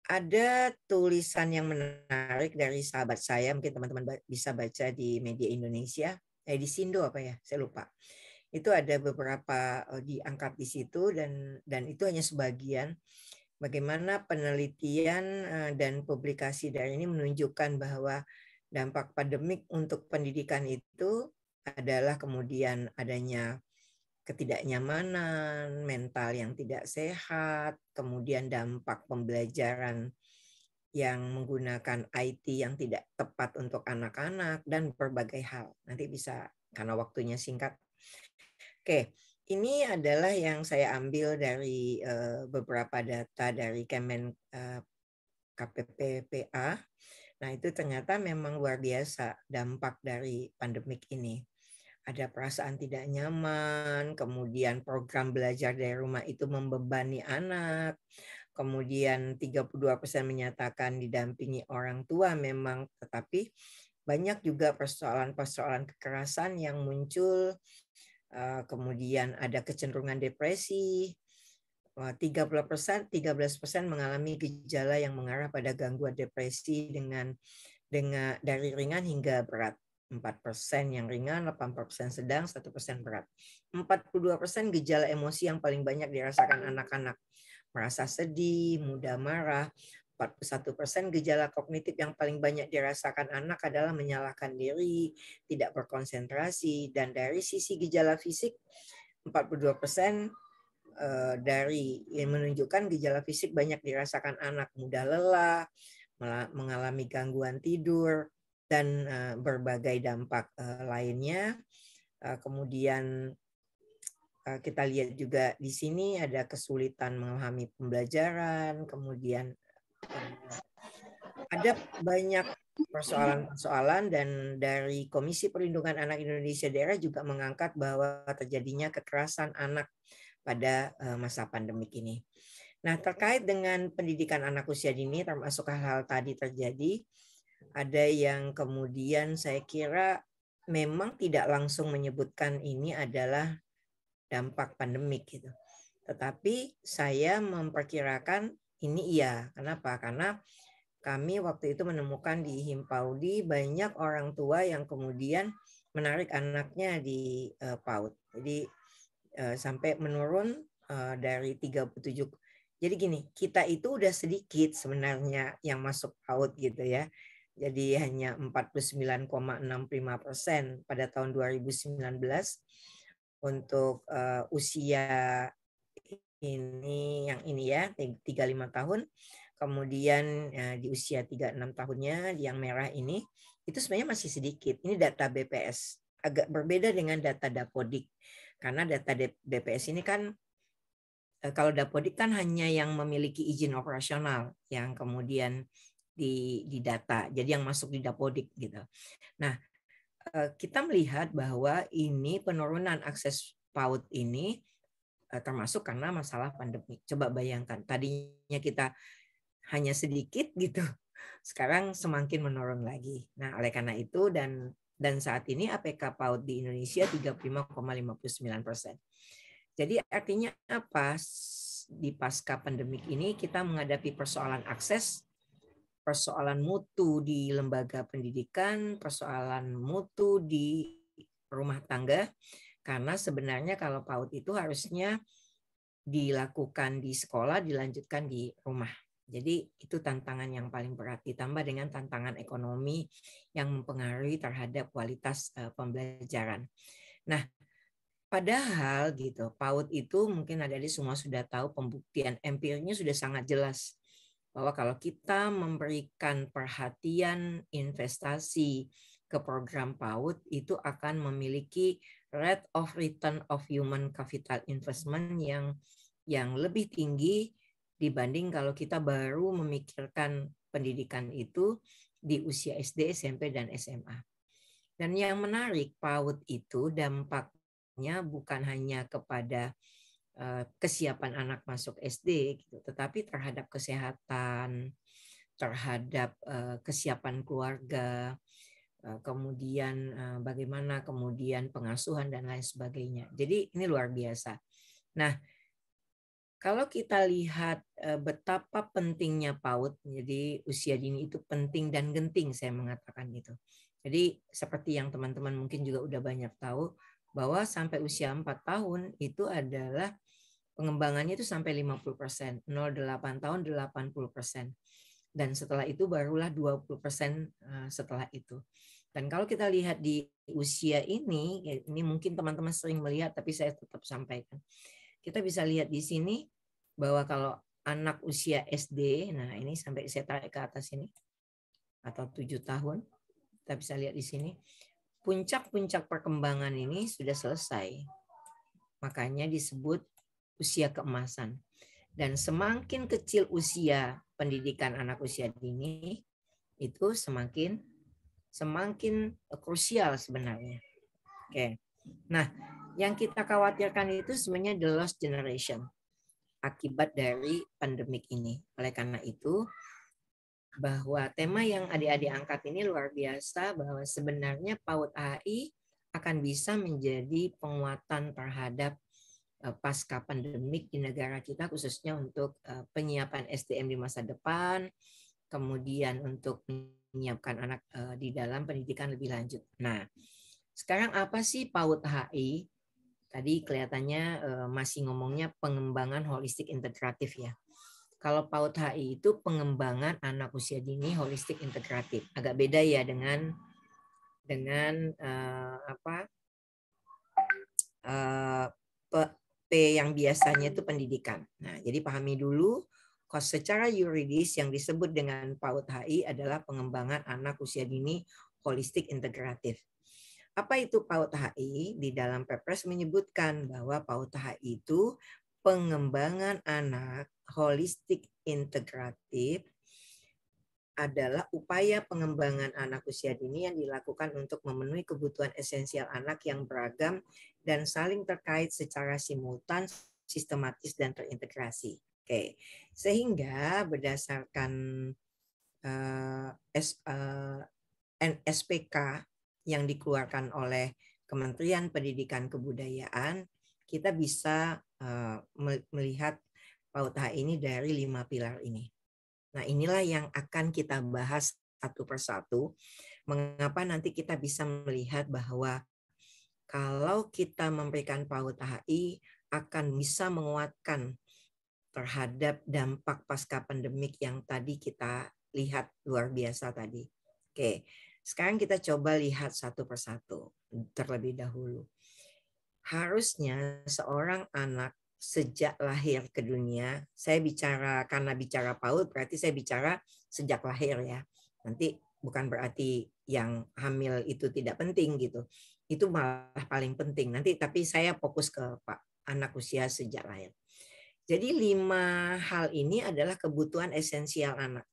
Ada tulisan yang menarik dari sahabat saya, mungkin teman-teman bisa baca di media Indonesia, di Sindo apa ya, saya lupa. Itu ada beberapa diangkat di situ dan itu hanya sebagian. Bagaimana penelitian dan publikasi dari ini menunjukkan bahwa dampak pandemik untuk pendidikan itu adalah kemudian adanya ketidaknyamanan, mental yang tidak sehat, kemudian dampak pembelajaran yang menggunakan IT yang tidak tepat untuk anak-anak, dan berbagai hal. Nanti bisa, karena waktunya singkat. Oke, ini adalah yang saya ambil dari beberapa data dari Kemen KPPPA. Nah, itu ternyata memang luar biasa dampak dari pandemik ini. Ada perasaan tidak nyaman, kemudian program belajar dari rumah itu membebani anak, kemudian 32% menyatakan didampingi orang tua memang, tetapi banyak juga persoalan-persoalan kekerasan yang muncul, kemudian ada kecenderungan depresi, 13% mengalami gejala yang mengarah pada gangguan depresi dengan dari ringan hingga berat. 4% yang ringan, 80% sedang, 1% berat. 42% gejala emosi yang paling banyak dirasakan anak-anak. Merasa sedih, mudah marah. 41% gejala kognitif yang paling banyak dirasakan anak adalah menyalahkan diri, tidak berkonsentrasi. Dan dari sisi gejala fisik, 42% dari yang menunjukkan gejala fisik banyak dirasakan anak, mudah lelah, mengalami gangguan tidur, dan berbagai dampak lainnya. Kemudian kita lihat juga di sini ada kesulitan memahami pembelajaran, kemudian ada banyak persoalan-persoalan, dan dari Komisi Perlindungan Anak Indonesia Daerah juga mengangkat bahwa terjadinya kekerasan anak pada masa pandemik ini. Nah, terkait dengan pendidikan anak usia dini, termasuk hal-hal tadi terjadi, ada yang kemudian saya kira memang tidak langsung menyebutkan ini adalah dampak pandemik gitu. Tetapi saya memperkirakan ini iya. Kenapa? Karena kami waktu itu menemukan di Himpaudi banyak orang tua yang kemudian menarik anaknya di PAUD. Jadi sampai menurun dari 37. Jadi gini, kita itu udah sedikit sebenarnya yang masuk PAUD gitu ya. Jadi hanya 49,65% pada tahun 2019 untuk usia ini, yang ini ya, 35 tahun. Kemudian di usia 36 tahunnya yang merah ini, itu sebenarnya masih sedikit. Ini data BPS. Agak berbeda dengan data Dapodik. Karena data BPS ini kan, kalau Dapodik kan hanya yang memiliki izin operasional yang kemudian didata, jadi yang masuk di Dapodik gitu. Nah, kita melihat bahwa ini penurunan akses PAUD ini termasuk karena masalah pandemi. Coba bayangkan, tadinya kita hanya sedikit gitu, Sekarang semakin menurun lagi. Nah, oleh karena itu dan saat ini APK PAUD di Indonesia 35,59%. Jadi artinya apa? Di pasca pandemik ini kita menghadapi persoalan akses, persoalan mutu di lembaga pendidikan, persoalan mutu di rumah tangga, karena sebenarnya kalau PAUD itu harusnya dilakukan di sekolah, dilanjutkan di rumah. Jadi itu tantangan yang paling berat, ditambah dengan tantangan ekonomi yang mempengaruhi terhadap kualitas pembelajaran. Nah, padahal gitu, PAUD itu mungkin adik-adik semua sudah tahu, pembuktian empiriknya sudah sangat jelas bahwa kalau kita memberikan perhatian investasi ke program PAUD itu akan memiliki rate of return of human capital investment yang lebih tinggi dibanding kalau kita baru memikirkan pendidikan itu di usia SD, SMP, dan SMA. Dan yang menarik, PAUD itu dampaknya bukan hanya kepada kesiapan anak masuk SD, gitu, tetapi terhadap kesehatan, terhadap kesiapan keluarga, kemudian bagaimana kemudian pengasuhan dan lain sebagainya. Jadi ini luar biasa. Nah, kalau kita lihat betapa pentingnya PAUD, jadi usia dini itu penting dan genting, saya mengatakan itu. Jadi seperti yang teman-teman mungkin juga udah banyak tahu, bahwa sampai usia 4 tahun itu adalah pengembangannya itu sampai 50%, 0,8 tahun 80%. Dan setelah itu barulah 20% setelah itu. Dan kalau kita lihat di usia ini mungkin teman-teman sering melihat, tapi saya tetap sampaikan. Kita bisa lihat di sini bahwa kalau anak usia SD, nah ini sampai saya tarik ke atas ini, atau 7 tahun, kita bisa lihat di sini, puncak-puncak perkembangan ini sudah selesai. Makanya disebut usia keemasan. Dan semakin kecil usia pendidikan anak usia dini, itu semakin krusial sebenarnya. Oke. Nah, yang kita khawatirkan itu sebenarnya the lost generation akibat dari pandemik ini. Oleh karena itu, bahwa tema yang adik-adik angkat ini luar biasa, bahwa sebenarnya PAUD AI akan bisa menjadi penguatan terhadap pasca pandemik di negara kita, khususnya untuk penyiapan SDM di masa depan, kemudian untuk menyiapkan anak di dalam pendidikan lebih lanjut. Nah, sekarang apa sih PAUD HI? Tadi kelihatannya masih ngomongnya pengembangan holistik integratif ya. Kalau PAUD HI itu pengembangan anak usia dini holistik integratif. Agak beda ya dengan P yang biasanya itu pendidikan. Nah, jadi pahami dulu, secara yuridis yang disebut dengan PAUD HI adalah pengembangan anak usia dini holistik integratif. Apa itu PAUD HI? Di dalam Perpres menyebutkan bahwa PAUD HI itu pengembangan anak holistik integratif adalah upaya pengembangan anak usia dini yang dilakukan untuk memenuhi kebutuhan esensial anak yang beragam dan saling terkait secara simultan, sistematis, dan terintegrasi. Oke, sehingga berdasarkan SPK yang dikeluarkan oleh Kementerian Pendidikan Kebudayaan, kita bisa melihat PAUD HI ini dari 5 pilar ini. Nah, inilah yang akan kita bahas satu persatu. Mengapa nanti kita bisa melihat bahwa kalau kita memberikan PAUD HI akan bisa menguatkan terhadap dampak pasca pandemik yang tadi kita lihat luar biasa tadi. Oke, sekarang kita coba lihat satu persatu terlebih dahulu. Harusnya seorang anak sejak lahir ke dunia, saya bicara karena bicara PAUD berarti saya bicara sejak lahir ya. Nanti bukan berarti yang hamil itu tidak penting gitu. Itu malah paling penting. Nanti tapi saya fokus ke anak usia sejak lahir. Jadi 5 hal ini adalah kebutuhan esensial anak.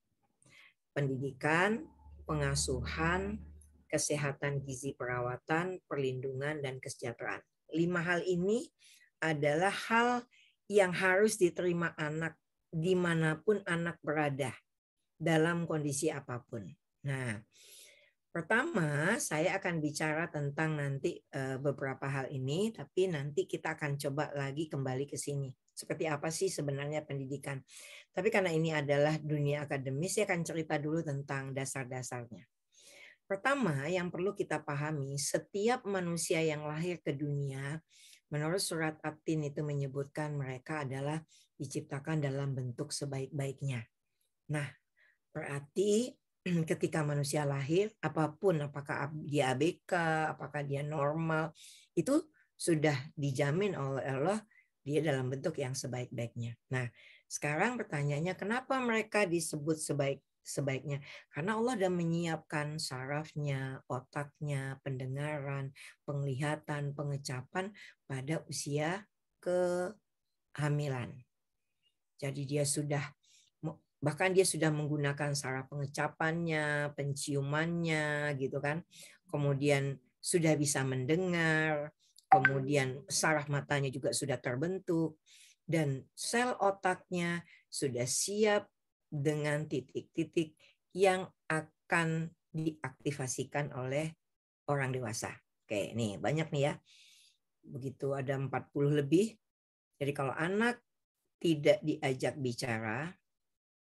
Pendidikan, pengasuhan, kesehatan gizi perawatan, perlindungan, dan kesejahteraan. 5 hal ini adalah hal yang harus diterima anak dimanapun anak berada. dalam kondisi apapun. Nah, pertama saya akan bicara tentang nanti beberapa hal ini, tapi nanti kita akan coba lagi kembali ke sini. Seperti apa sih sebenarnya pendidikan? Tapi karena ini adalah dunia akademis, saya akan cerita dulu tentang dasar-dasarnya. Pertama, yang perlu kita pahami, setiap manusia yang lahir ke dunia, menurut surat At-Tin itu menyebutkan mereka adalah diciptakan dalam bentuk sebaik-baiknya. Nah, berarti ketika manusia lahir, apapun, apakah dia ABK, apakah dia normal, itu sudah dijamin oleh Allah, dia dalam bentuk yang sebaik-baiknya. Nah, sekarang pertanyaannya, kenapa mereka disebut sebaiknya? Karena Allah sudah menyiapkan sarafnya, otaknya, pendengaran, penglihatan, pengecapan pada usia kehamilan. Jadi dia sudah, bahkan dia sudah menggunakan saraf pengecapannya, penciumannya, gitu kan. Kemudian sudah bisa mendengar, kemudian saraf matanya juga sudah terbentuk, dan sel otaknya sudah siap dengan titik-titik yang akan diaktifasikan oleh orang dewasa. Oke, nih banyak nih ya. Begitu ada 40 lebih. Jadi kalau anak tidak diajak bicara,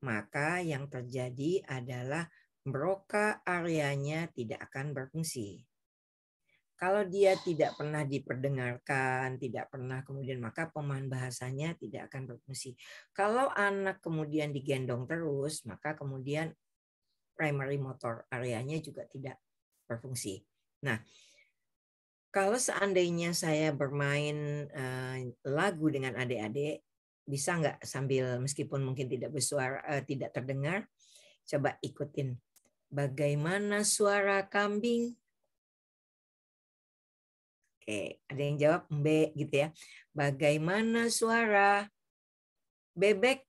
maka yang terjadi adalah broca areanya tidak akan berfungsi. Kalau dia tidak pernah diperdengarkan, tidak pernah kemudian, maka pemahaman bahasanya tidak akan berfungsi. Kalau anak kemudian digendong terus, maka kemudian primary motor areanya juga tidak berfungsi. Nah, kalau seandainya saya bermain lagu dengan adik-adik, bisa nggak sambil meskipun mungkin tidak bersuara, tidak terdengar, coba ikutin. Bagaimana suara kambing? Oke, ada yang jawab B gitu ya. Bagaimana suara bebek?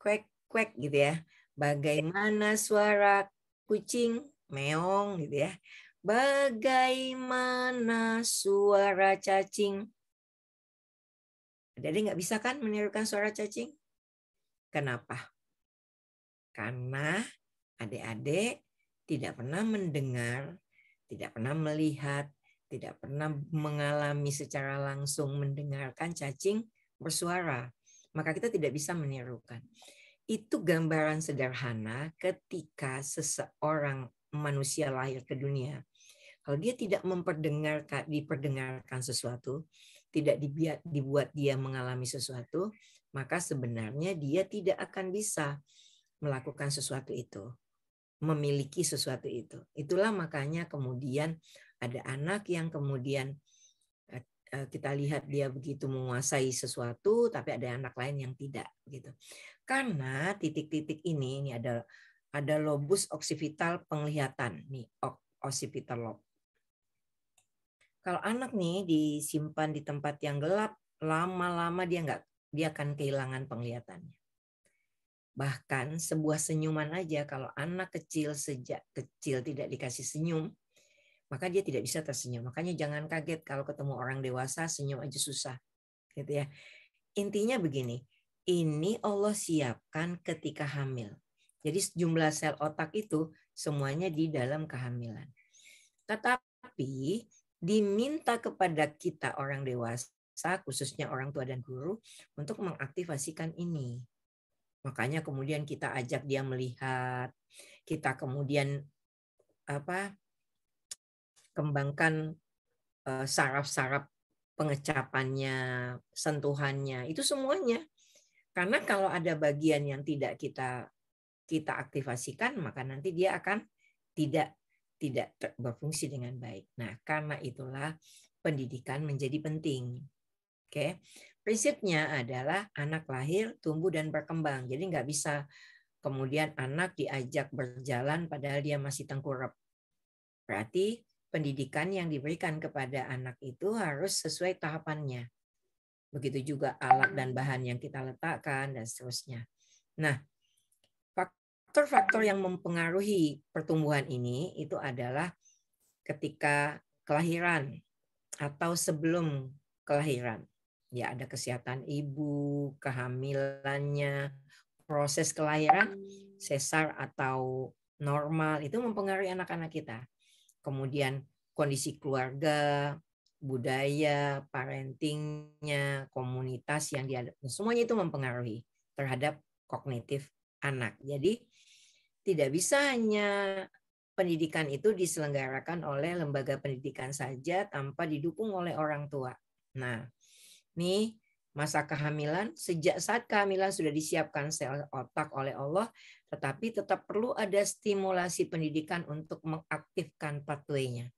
Kwek kwek gitu ya. Bagaimana suara kucing? Meong gitu ya. Bagaimana suara cacing? Jadi nggak bisa kan menirukan suara cacing? Kenapa? Karena adik-adik tidak pernah mendengar, tidak pernah melihat, tidak pernah mengalami secara langsung mendengarkan cacing bersuara. Maka kita tidak bisa menirukan. Itu gambaran sederhana ketika seseorang manusia lahir ke dunia. Kalau dia tidak diperdengarkan sesuatu, tidak dibuat dia mengalami sesuatu, maka sebenarnya dia tidak akan bisa melakukan sesuatu itu, memiliki sesuatu itu. Itulah makanya kemudian ada anak yang kemudian kita lihat dia begitu menguasai sesuatu, tapi ada anak lain yang tidak, gitu. Karena titik-titik ini ada lobus occipital penglihatan, nih occipital lobe. Kalau anak nih disimpan di tempat yang gelap, lama-lama dia akan kehilangan penglihatannya. Bahkan sebuah senyuman aja, kalau anak kecil sejak kecil tidak dikasih senyum, maka dia tidak bisa tersenyum. Makanya jangan kaget kalau ketemu orang dewasa senyum aja susah, gitu ya. Intinya begini, ini Allah siapkan ketika hamil. Jadi jumlah sel otak itu semuanya di dalam kehamilan. Tetapi diminta kepada kita orang dewasa, khususnya orang tua dan guru, untuk mengaktifasikan ini. Makanya kemudian kita ajak dia melihat, kita kemudian kembangkan saraf-saraf pengecapannya, sentuhannya, itu semuanya. Karena kalau ada bagian yang tidak kita aktifasikan, maka nanti dia akan tidak berfungsi dengan baik. Nah, karena itulah pendidikan menjadi penting. Oke. Prinsipnya adalah anak lahir, tumbuh, dan berkembang. Jadi nggak bisa kemudian anak diajak berjalan padahal dia masih tengkurap. Berarti pendidikan yang diberikan kepada anak itu harus sesuai tahapannya. Begitu juga alat dan bahan yang kita letakkan, dan seterusnya. Nah, faktor-faktor yang mempengaruhi pertumbuhan ini itu adalah ketika kelahiran atau sebelum kelahiran. Ya, ada kesehatan ibu, kehamilannya, proses kelahiran, sesar atau normal, itu mempengaruhi anak-anak kita. Kemudian kondisi keluarga, budaya, parentingnya, komunitas yang dia, semuanya itu mempengaruhi terhadap kognitif anak. Jadi tidak bisa hanya pendidikan itu diselenggarakan oleh lembaga pendidikan saja tanpa didukung oleh orang tua. Nah, nih masa kehamilan, sejak saat kehamilan sudah disiapkan sel otak oleh Allah, tetapi tetap perlu ada stimulasi pendidikan untuk mengaktifkan pathway-nya.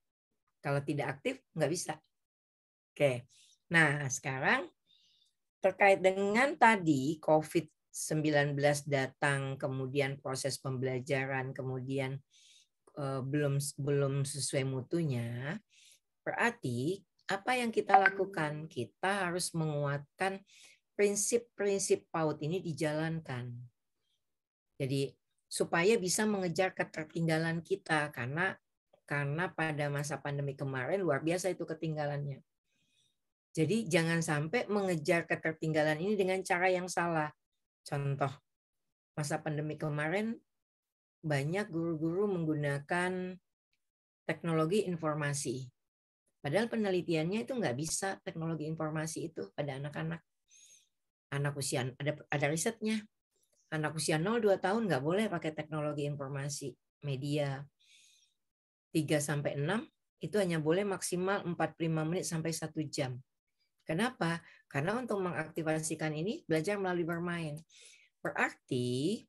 Kalau tidak aktif, nggak bisa. Oke, nah sekarang terkait dengan tadi COVID-19 datang, kemudian proses pembelajaran, kemudian belum sesuai mutunya, berarti apa yang kita lakukan? Kita harus menguatkan prinsip-prinsip PAUD ini dijalankan. Jadi supaya bisa mengejar ketertinggalan kita, karena pada masa pandemi kemarin luar biasa itu ketinggalannya. Jadi jangan sampai mengejar ketertinggalan ini dengan cara yang salah. Contoh, masa pandemi kemarin banyak guru-guru menggunakan teknologi informasi. Padahal penelitiannya itu nggak bisa teknologi informasi itu pada anak-anak. Anak usia, ada risetnya. Anak usia 0-2 tahun nggak boleh pakai teknologi informasi media. 3-6 itu hanya boleh maksimal 45 menit sampai 1 jam. Kenapa? Karena untuk mengaktifasikan ini belajar melalui bermain. Berarti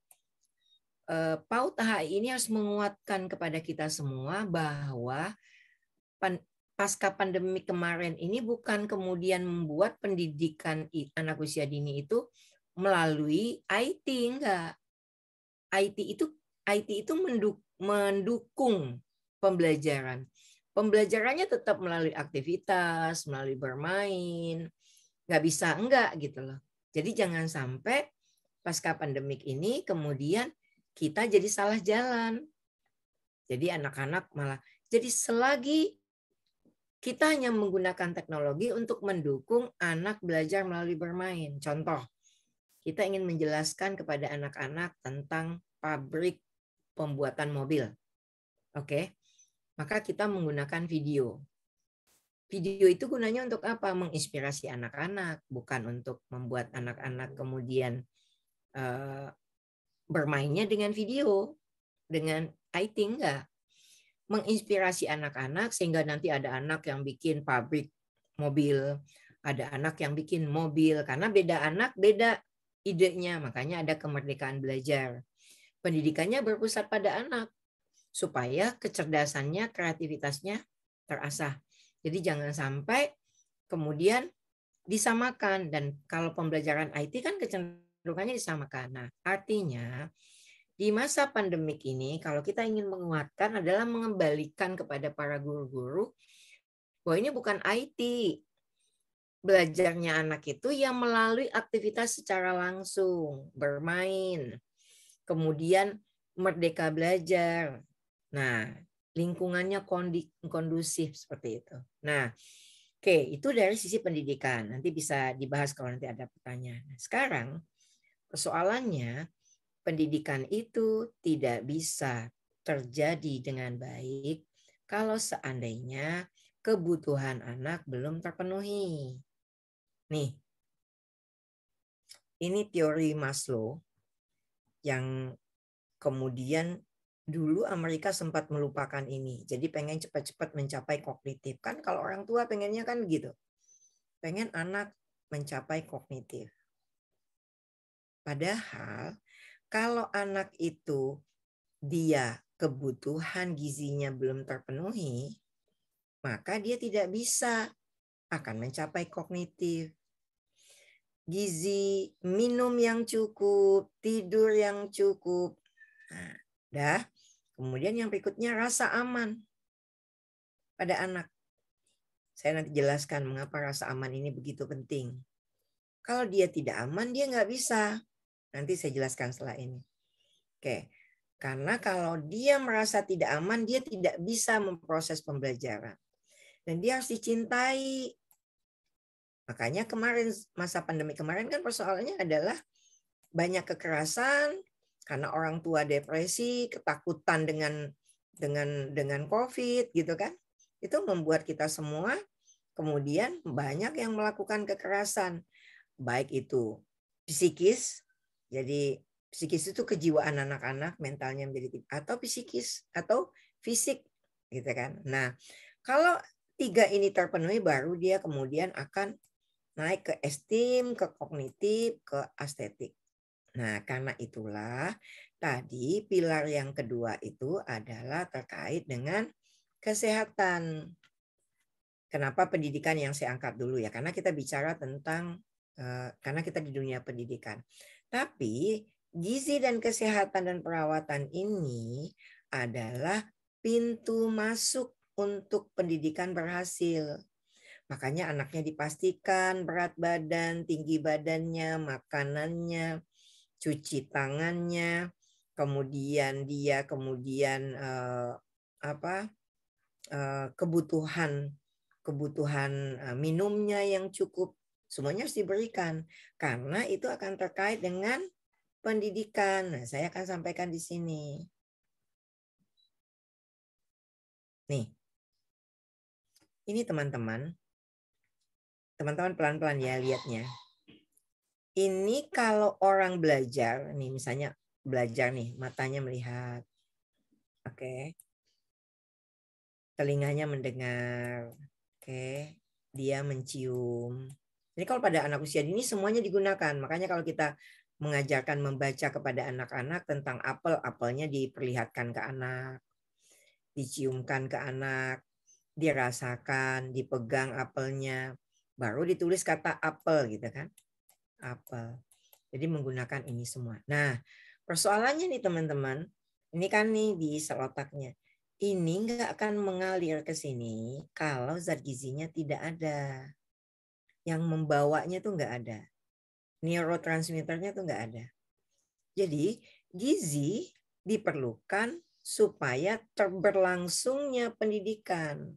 PAUD HI ini harus menguatkan kepada kita semua bahwa pasca pandemi kemarin ini bukan kemudian membuat pendidikan anak usia dini itu melalui IT, enggak. IT itu mendukung pembelajaran. Pembelajarannya tetap melalui aktivitas, melalui bermain. Nggak bisa enggak gitu loh. Jadi jangan sampai pasca pandemik ini kemudian kita jadi salah jalan. Jadi anak-anak malah, jadi selagi kita hanya menggunakan teknologi untuk mendukung anak belajar melalui bermain. Contoh, kita ingin menjelaskan kepada anak-anak tentang pabrik pembuatan mobil. Oke, maka kita menggunakan video. Video itu gunanya untuk apa? Menginspirasi anak-anak, bukan untuk membuat anak-anak kemudian bermainnya dengan video, dengan IT, enggak. Menginspirasi anak-anak sehingga nanti ada anak yang bikin pabrik mobil, ada anak yang bikin mobil, karena beda anak beda idenya, makanya ada kemerdekaan belajar. Pendidikannya berpusat pada anak supaya kecerdasannya, kreativitasnya terasah. Jadi jangan sampai kemudian disamakan, dan kalau pembelajaran IT kan kecenderungannya disamakan. Nah, artinya di masa pandemik ini kalau kita ingin menguatkan adalah mengembalikan kepada para guru-guru bahwa ini bukan IT. Belajarnya anak itu yang melalui aktivitas secara langsung, bermain, kemudian merdeka belajar. Nah, lingkungannya kondusif seperti itu. Nah, oke, itu dari sisi pendidikan. Nanti bisa dibahas kalau nanti ada pertanyaan. Sekarang persoalannya, pendidikan itu tidak bisa terjadi dengan baik kalau seandainya kebutuhan anak belum terpenuhi. Nih, ini teori Maslow yang kemudian dulu Amerika sempat melupakan ini. Jadi pengen cepat-cepat mencapai kognitif. Kan kalau orang tua pengennya kan gitu. Pengen anak mencapai kognitif. Padahal kalau anak itu dia kebutuhan gizinya belum terpenuhi, maka dia tidak bisa akan mencapai kognitif. Gizi, minum yang cukup, tidur yang cukup. Nah, dah. Kemudian yang berikutnya rasa aman pada anak. Saya nanti jelaskan mengapa rasa aman ini begitu penting. Kalau dia tidak aman, dia nggak bisa. Nanti saya jelaskan setelah ini. Oke, karena kalau dia merasa tidak aman, dia tidak bisa memproses pembelajaran. Dan dia harus dicintai. Makanya kemarin, masa pandemi kemarin kan persoalannya adalah banyak kekerasan karena orang tua depresi, ketakutan dengan COVID gitu kan. Itu membuat kita semua kemudian banyak yang melakukan kekerasan, baik itu psikis, jadi psikis itu kejiwaan anak-anak, mentalnya menjadi, atau psikis atau fisik gitu kan. Nah, kalau 3 ini terpenuhi baru dia kemudian akan naik ke esteem, ke kognitif, ke estetik. Nah, karena itulah tadi pilar yang kedua itu adalah terkait dengan kesehatan. Kenapa pendidikan yang saya angkat dulu ya? Karena kita bicara tentang, karena kita di dunia pendidikan. Tapi gizi dan kesehatan dan perawatan ini adalah pintu masuk untuk pendidikan berhasil. Makanya anaknya dipastikan berat badan, tinggi badannya, makanannya, cuci tangannya, kemudian dia kebutuhan minumnya yang cukup, semuanya harus diberikan karena itu akan terkait dengan pendidikan. Nah, saya akan sampaikan di sini. Nih, ini teman-teman pelan-pelan ya lihatnya. Ini kalau orang belajar, nih misalnya belajar nih, matanya melihat, oke, telinganya mendengar, oke, dia mencium. Jadi kalau pada anak usia dini semuanya digunakan. Makanya kalau kita mengajarkan membaca kepada anak-anak tentang apel, apelnya diperlihatkan ke anak, diciumkan ke anak, dirasakan, dipegang apelnya, baru ditulis kata apel gitu kan. Apel. Jadi menggunakan ini semua. Nah, persoalannya nih teman-teman, ini kan nih di otaknya. Ini nggak akan mengalir ke sini kalau zat gizinya tidak ada. Yang membawanya tuh nggak ada. Neurotransmitternya tuh nggak ada. Jadi gizi diperlukan supaya berlangsungnya pendidikan.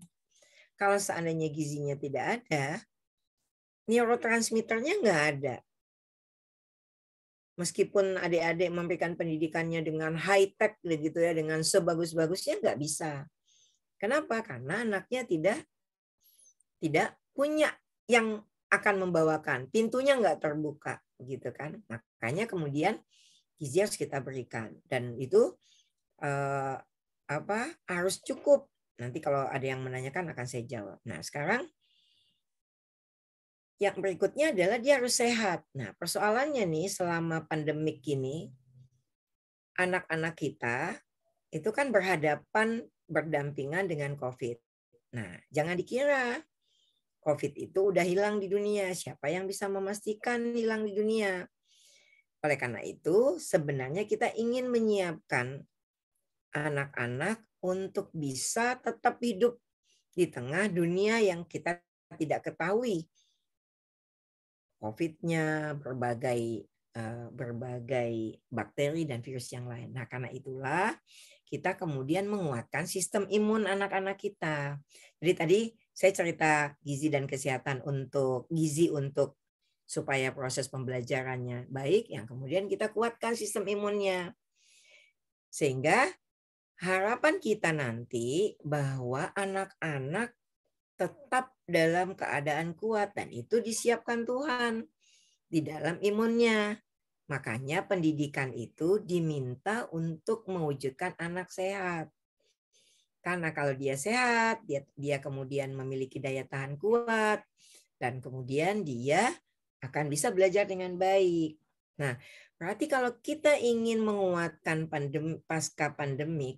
Kalau seandainya gizinya tidak ada, neurotransmitternya nggak ada. Meskipun adik-adik memberikan pendidikannya dengan high-tech gitu ya, dengan sebagus-bagusnya nggak bisa. Kenapa? Karena anaknya tidak punya yang akan membawakan. Pintunya nggak terbuka gitu kan. Makanya kemudian gizi harus kita berikan. Dan itu harus cukup. Nanti kalau ada yang menanyakan akan saya jawab. Nah, sekarang yang berikutnya adalah dia harus sehat. Nah, persoalannya nih selama pandemik ini, anak-anak kita itu kan berdampingan dengan COVID. Nah, jangan dikira COVID itu udah hilang di dunia. Siapa yang bisa memastikan hilang di dunia? Oleh karena itu, sebenarnya kita ingin menyiapkan anak-anak untuk bisa tetap hidup di tengah dunia yang kita tidak ketahui. COVID-nya, berbagai bakteri dan virus yang lain. Nah, karena itulah kita kemudian menguatkan sistem imun anak-anak kita. Jadi tadi saya cerita gizi dan kesehatan untuk supaya proses pembelajarannya baik, yang kemudian kita kuatkan sistem imunnya. Sehingga harapan kita nanti bahwa anak-anak tetap dalam keadaan kuat dan itu disiapkan Tuhan di dalam imunnya. Makanya pendidikan itu diminta untuk mewujudkan anak sehat. Karena kalau dia sehat, dia kemudian memiliki daya tahan kuat dan kemudian dia akan bisa belajar dengan baik. Nah, berarti kalau kita ingin menguatkan pasca pandemik,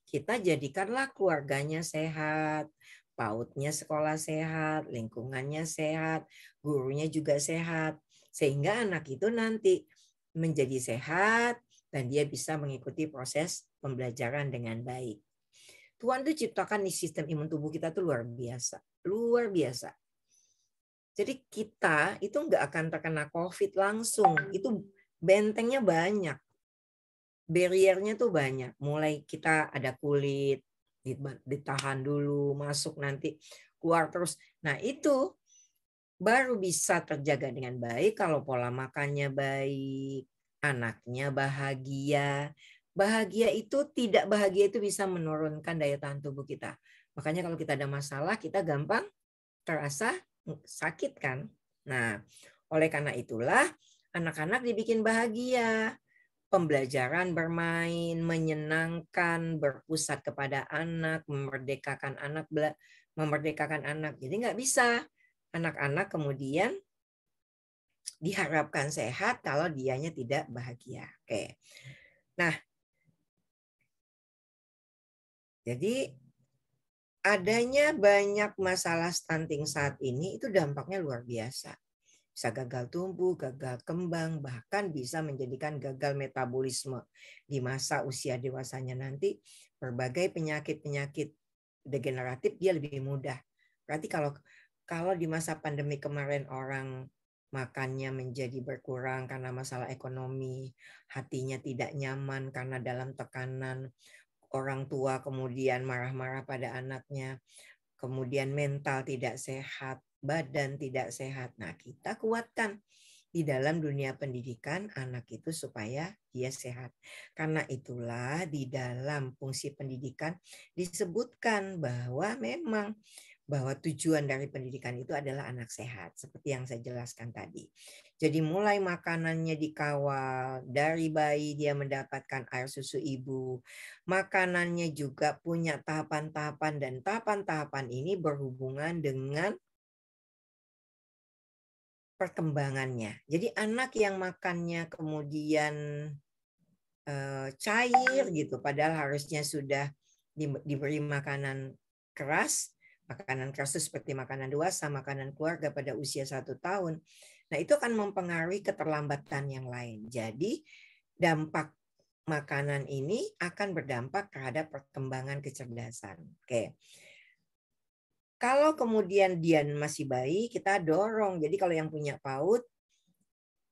kita jadikanlah keluarganya sehat, PAUD-nya sekolah sehat, lingkungannya sehat, gurunya juga sehat. Sehingga anak itu nanti menjadi sehat dan dia bisa mengikuti proses pembelajaran dengan baik. Tuhan tuh ciptakan di sistem imun tubuh kita tuh luar biasa. Luar biasa. Jadi kita itu nggak akan terkena COVID langsung. Itu bentengnya banyak. Barriernya tuh banyak. Mulai kita ada kulit, ditahan dulu, masuk nanti keluar terus. Nah, itu baru bisa terjaga dengan baik kalau pola makannya baik, anaknya bahagia. Bahagia itu bisa menurunkan daya tahan tubuh kita. Makanya kalau kita ada masalah, kita gampang terasa sakit kan. Nah, oleh karena itulah anak-anak dibikin bahagia. Pembelajaran bermain, menyenangkan, berpusat kepada anak, memerdekakan anak. Jadi nggak bisa anak-anak kemudian diharapkan sehat kalau dianya tidak bahagia. Oke. Nah, jadi adanya banyak masalah stunting saat ini itu dampaknya luar biasa. Bisa gagal tumbuh, gagal kembang, bahkan bisa menjadikan gagal metabolisme. Di masa usia dewasanya nanti, berbagai penyakit-penyakit degeneratif dia lebih mudah. Berarti kalau di masa pandemi kemarin orang makannya menjadi berkurang karena masalah ekonomi, hatinya tidak nyaman karena dalam tekanan, orang tua kemudian marah-marah pada anaknya, kemudian mental tidak sehat, badan tidak sehat. Nah, kita kuatkan di dalam dunia pendidikan anak itu supaya dia sehat. Karena itulah di dalam fungsi pendidikan disebutkan bahwa memang bahwa tujuan dari pendidikan itu adalah anak sehat, seperti yang saya jelaskan tadi. Jadi mulai makanannya dikawal, dari bayi dia mendapatkan air susu ibu, makanannya juga punya tahapan-tahapan, dan tahapan-tahapan ini berhubungan dengan perkembangannya. Jadi anak yang makannya kemudian cair gitu, padahal harusnya sudah diberi makanan keras. Makanan keras itu seperti makanan dewasa, makanan keluarga pada usia 1 tahun. Nah, itu akan mempengaruhi keterlambatan yang lain. Jadi, dampak makanan ini akan berdampak terhadap perkembangan kecerdasan. Oke. Kalau kemudian dia masih bayi, kita dorong. Jadi kalau yang punya PAUD,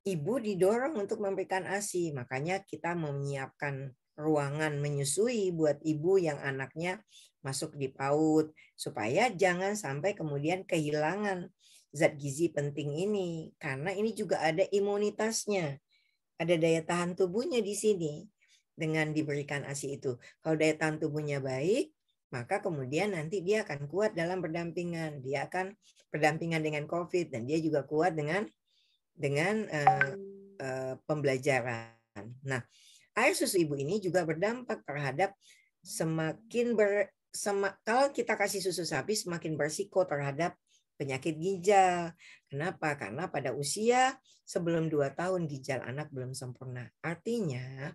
ibu didorong untuk memberikan ASI. Makanya kita menyiapkan ruangan menyusui buat ibu yang anaknya masuk di PAUD, supaya jangan sampai kemudian kehilangan zat gizi penting ini, karena ini juga ada imunitasnya, ada daya tahan tubuhnya di sini dengan diberikan ASI itu. Kalau daya tahan tubuhnya baik, maka kemudian nanti dia akan kuat dalam berdampingan, dia akan berdampingan dengan COVID, dan dia juga kuat dengan pembelajaran. Nah, air susu ibu ini juga berdampak terhadap kalau kita kasih susu sapi semakin berisiko terhadap penyakit ginjal. Kenapa? Karena pada usia sebelum 2 tahun ginjal anak belum sempurna. Artinya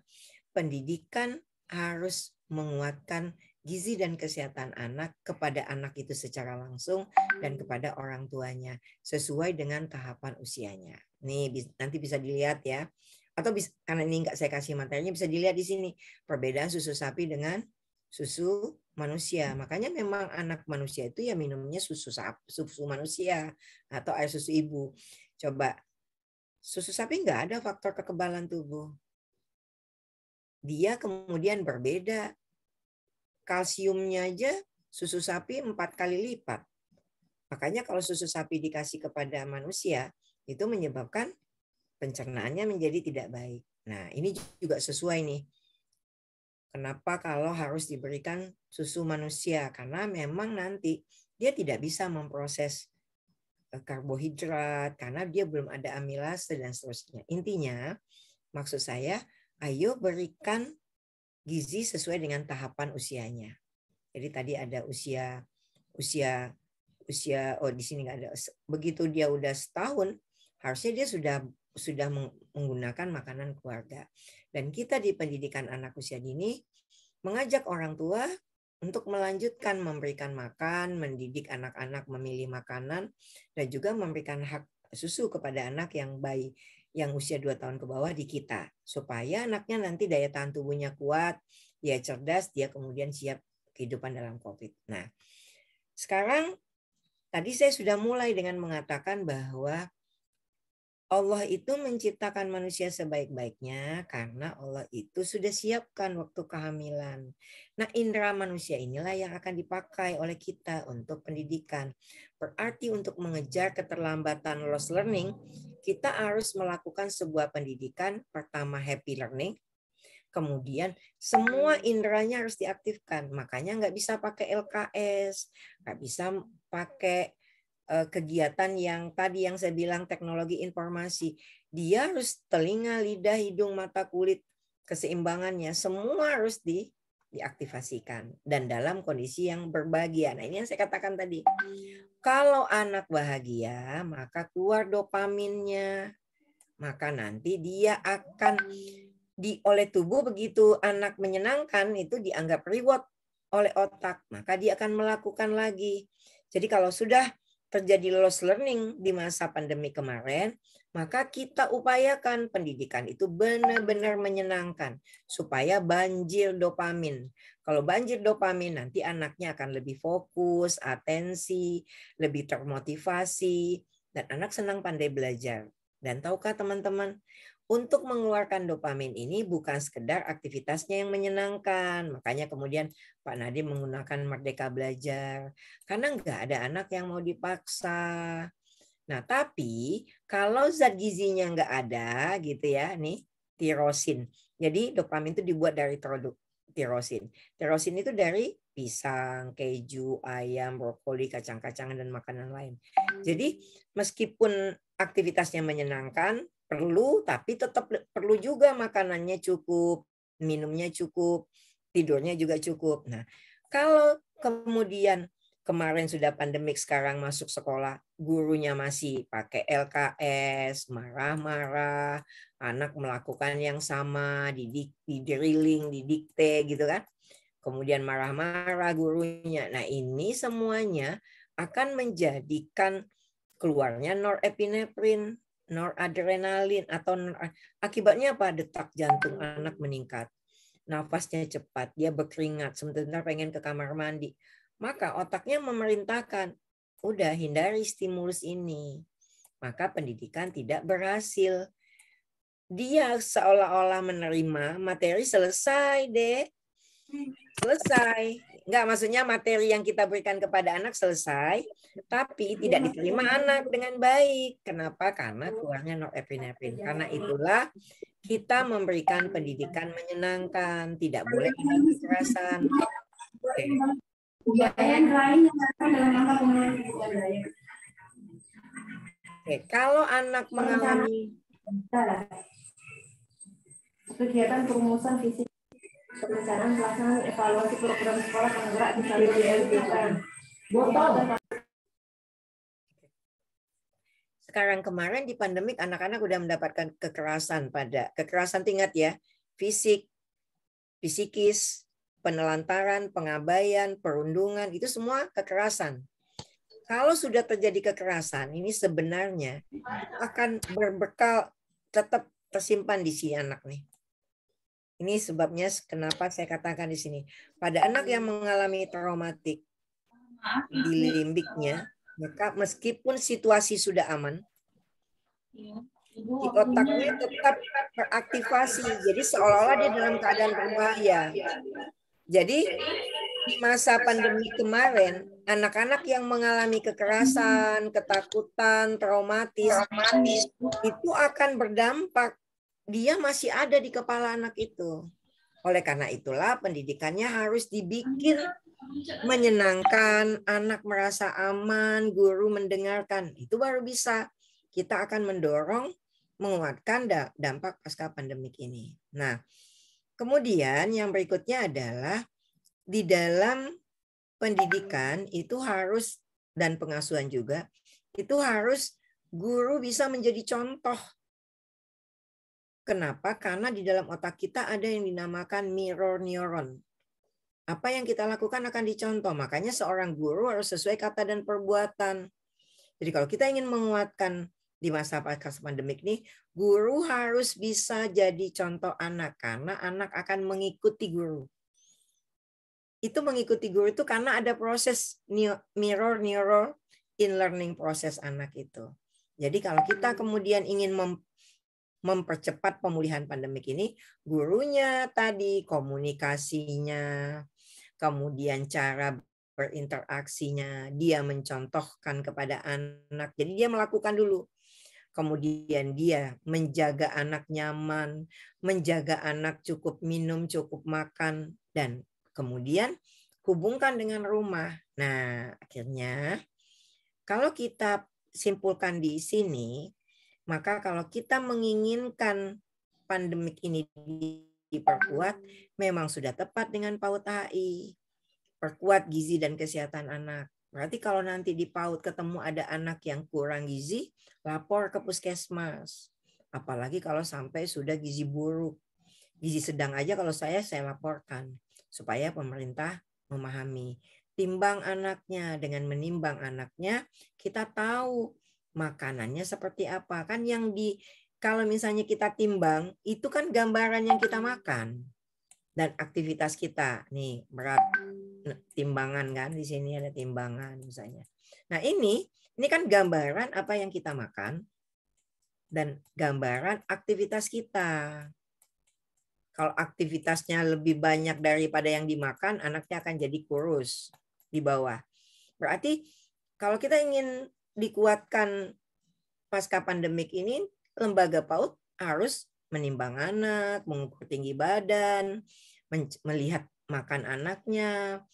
pendidikan harus menguatkan gizi dan kesehatan anak kepada anak itu secara langsung dan kepada orang tuanya sesuai dengan tahapan usianya. Nih nanti bisa dilihat ya. Atau karena ini nggak saya kasih materinya, bisa dilihat di sini perbedaan susu sapi dengan susu manusia. Makanya memang anak manusia itu ya minumnya susu manusia atau air susu ibu. Coba susu sapi nggak ada faktor kekebalan tubuh. Dia kemudian berbeda. Kalsiumnya aja susu sapi 4 kali lipat. Makanya kalau susu sapi dikasih kepada manusia, itu menyebabkan pencernaannya menjadi tidak baik. Nah, ini juga sesuai nih. Kenapa kalau harus diberikan susu manusia? Karena memang nanti dia tidak bisa memproses karbohidrat, karena dia belum ada amilase dan seterusnya. Intinya, maksud saya, ayo berikan gizi sesuai dengan tahapan usianya. Jadi tadi ada usia di sini nggak ada. Begitu dia udah setahun, harusnya dia sudah menggunakan makanan keluarga. Dan kita di pendidikan anak usia dini mengajak orang tua untuk melanjutkan memberikan makan, mendidik anak-anak memilih makanan, dan juga memberikan hak susu kepada anak yang bayi yang usia 2 tahun ke bawah di kita. Supaya anaknya nanti daya tahan tubuhnya kuat, dia cerdas, dia kemudian siap kehidupan dalam COVID. Nah, sekarang tadi saya sudah mulai dengan mengatakan bahwa Allah itu menciptakan manusia sebaik-baiknya karena Allah itu sudah siapkan waktu kehamilan. Nah, indera manusia inilah yang akan dipakai oleh kita untuk pendidikan. Berarti untuk mengejar keterlambatan lost learning, kita harus melakukan sebuah pendidikan, pertama happy learning, kemudian semua inderanya harus diaktifkan. Makanya nggak bisa pakai LKS, nggak bisa pakai kegiatan yang tadi yang saya bilang teknologi informasi. Dia harus telinga, lidah, hidung, mata, kulit, keseimbangannya semua harus diaktifasikan dan dalam kondisi yang berbahagia. Nah, ini yang saya katakan tadi. Kalau anak bahagia, maka keluar dopaminnya. Maka nanti dia akan oleh tubuh, begitu anak menyenangkan itu dianggap reward oleh otak, maka dia akan melakukan lagi. Jadi kalau sudah terjadi loss learning di masa pandemi kemarin, maka kita upayakan pendidikan itu benar-benar menyenangkan supaya banjir dopamin. Kalau banjir dopamin nanti anaknya akan lebih fokus, atensi, lebih termotivasi, dan anak senang pandai belajar. Dan tahukah teman-teman, untuk mengeluarkan dopamin ini bukan sekedar aktivitasnya yang menyenangkan. Makanya kemudian Pak Nadiem menggunakan Merdeka Belajar. Karena nggak ada anak yang mau dipaksa. Nah, tapi kalau zat gizinya nggak ada gitu ya, nih tirosin. Jadi dopamin itu dibuat dari tirosin. Tirosin itu dari pisang, keju, ayam, brokoli, kacang-kacangan, dan makanan lain. Jadi meskipun aktivitasnya menyenangkan, perlu, tapi tetap perlu juga makanannya cukup, minumnya cukup, tidurnya juga cukup. Nah, kalau kemudian kemarin sudah pandemik, sekarang masuk sekolah, gurunya masih pakai LKS, marah-marah, anak melakukan yang sama, di-drilling, didikte gitu kan. Kemudian marah-marah gurunya. Nah, ini semuanya akan menjadikan keluarnya norepinefrin, noradrenalin, atau akibatnya apa? Detak jantung anak meningkat, nafasnya cepat, dia berkeringat, sebentar pengen ke kamar mandi. Maka otaknya memerintahkan, udah hindari stimulus ini. Maka pendidikan tidak berhasil. Dia seolah-olah menerima materi, selesai deh. Selesai. Enggak, maksudnya materi yang kita berikan kepada anak selesai, tapi tidak diterima anak dengan baik. Kenapa? Karena keluarnya norepinefrin. Karena itulah kita memberikan pendidikan menyenangkan, tidak boleh ada kekerasan. Oke. Oke, kalau anak mengalami kegiatan perumusan fisik, perencanaan pelaksanaan evaluasi program sekolah penggerak bisa dilakukan. Sekarang kemarin di pandemik anak-anak udah mendapatkan kekerasan tingkat ya, fisik, psikis, penelantaran, pengabaian, perundungan, itu semua kekerasan. Kalau sudah terjadi kekerasan, ini sebenarnya akan berbekal tetap tersimpan di si anak nih. Ini sebabnya kenapa saya katakan di sini. Pada anak yang mengalami traumatik di limbiknya, maka meskipun situasi sudah aman, di otaknya tetap teraktivasi. Jadi seolah-olah dia dalam keadaan berbahaya. Jadi di masa pandemi kemarin, anak-anak yang mengalami kekerasan, ketakutan, traumatis, itu akan berdampak. Dia masih ada di kepala anak itu. Oleh karena itulah pendidikannya harus dibikin menyenangkan, anak merasa aman, guru mendengarkan. Itu baru bisa. Kita akan mendorong, menguatkan dampak pasca pandemik ini. Nah, kemudian yang berikutnya adalah di dalam pendidikan itu harus, dan pengasuhan juga, itu harus guru bisa menjadi contoh. Kenapa? Karena di dalam otak kita ada yang dinamakan mirror neuron. Apa yang kita lakukan akan dicontoh. Makanya seorang guru harus sesuai kata dan perbuatan. Jadi kalau kita ingin menguatkan di masa pasca pandemik ini, guru harus bisa jadi contoh anak. Karena anak akan mengikuti guru. Itu mengikuti guru itu karena ada proses mirror neuron in learning proses anak itu. Jadi kalau kita kemudian ingin mempercepat pemulihan pandemik ini, gurunya tadi, komunikasinya, kemudian cara berinteraksinya, dia mencontohkan kepada anak. Jadi dia melakukan dulu. kemudian dia menjaga anak nyaman, menjaga anak cukup minum, cukup makan, dan kemudian hubungkan dengan rumah. Nah, akhirnya kalau kita simpulkan di sini, maka kalau kita menginginkan pandemik ini diperkuat, memang sudah tepat dengan PAUD HI. Perkuat gizi dan kesehatan anak. Berarti kalau nanti di PAUD ketemu ada anak yang kurang gizi, lapor ke puskesmas. Apalagi kalau sampai sudah gizi buruk. Gizi sedang aja kalau saya laporkan. Supaya pemerintah memahami. Timbang anaknya. Dengan menimbang anaknya, kita tahu makanannya seperti apa. Kan yang kalau misalnya kita timbang, itu kan gambaran yang kita makan. Dan aktivitas kita. Nih, berat timbangan kan, di sini ada timbangan misalnya. Nah, ini kan gambaran apa yang kita makan dan gambaran aktivitas kita. Kalau aktivitasnya lebih banyak daripada yang dimakan, anaknya akan jadi kurus di bawah. Berarti kalau kita ingin dikuatkan pasca pandemik ini, lembaga PAUD harus menimbang anak, mengukur tinggi badan, melihat makan anaknya,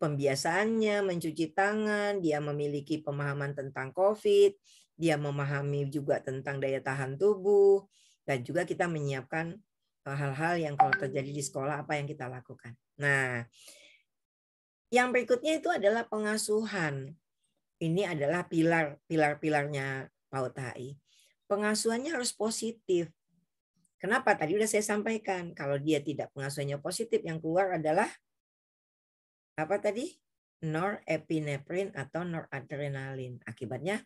pembiasaannya, mencuci tangan, dia memiliki pemahaman tentang COVID, dia memahami juga tentang daya tahan tubuh, dan juga kita menyiapkan hal-hal yang kalau terjadi di sekolah apa yang kita lakukan. Nah, yang berikutnya itu adalah pengasuhan. Ini adalah pilar-pilarnya PAUD HI. Pengasuhannya harus positif. Kenapa? Tadi udah saya sampaikan, kalau dia tidak pengasuhannya positif, yang keluar adalah apa tadi? Norepinephrine atau noradrenalin. Akibatnya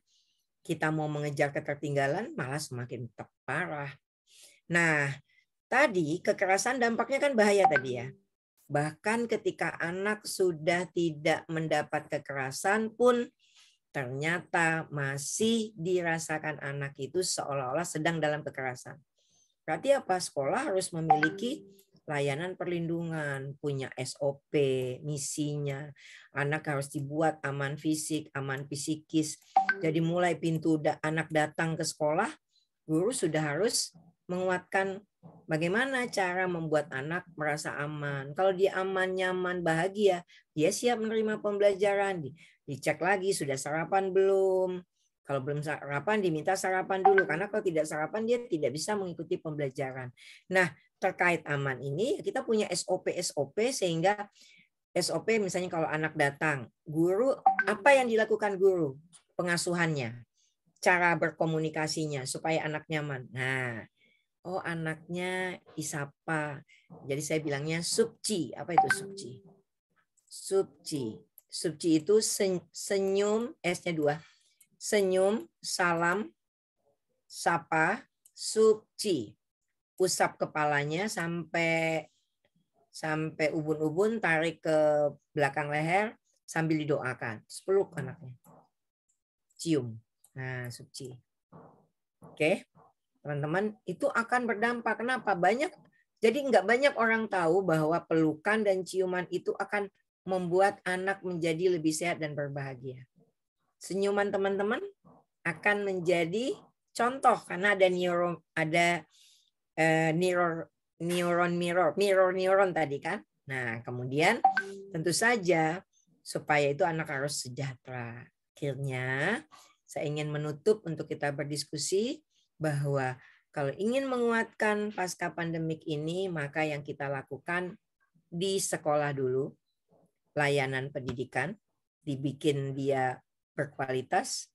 kita mau mengejar ketertinggalan malah semakin parah. Nah, tadi kekerasan dampaknya kan bahaya tadi ya. Bahkan ketika anak sudah tidak mendapat kekerasan pun ternyata masih dirasakan anak itu seolah-olah sedang dalam kekerasan. Berarti apa? Sekolah harus memiliki layanan perlindungan, punya SOP, misinya. Anak harus dibuat aman fisik, aman psikis. Jadi mulai pintu anak datang ke sekolah, guru sudah harus menguatkan bagaimana cara membuat anak merasa aman. Kalau dia aman, nyaman, bahagia, dia siap menerima pembelajaran. Dicek lagi sudah sarapan belum. Kalau belum sarapan, diminta sarapan dulu. Karena kalau tidak sarapan, dia tidak bisa mengikuti pembelajaran. Nah, terkait aman ini, kita punya SOP sehingga SOP misalnya kalau anak datang, guru, apa yang dilakukan guru? Pengasuhannya, cara berkomunikasinya supaya anak nyaman. Nah, oh anaknya disapa. Jadi saya bilangnya subci. Apa itu subci? Subci. Subci itu senyum, S-nya 2. Senyum, salam, sapa, subci. Usap kepalanya sampai ubun-ubun, tarik ke belakang leher sambil didoakan. Peluk anaknya. Cium. Nah, subci. Oke. Teman-teman, itu akan berdampak. Kenapa? Jadi nggak banyak orang tahu bahwa pelukan dan ciuman itu akan membuat anak menjadi lebih sehat dan berbahagia. Senyuman teman-teman akan menjadi contoh karena ada neuron tadi kan. Nah, kemudian tentu saja supaya itu anak harus sejahtera. Akhirnya saya ingin menutup untuk kita berdiskusi bahwa kalau ingin menguatkan pasca pandemik ini, maka yang kita lakukan di sekolah dulu, layanan pendidikan, dibikin dia berkualitas.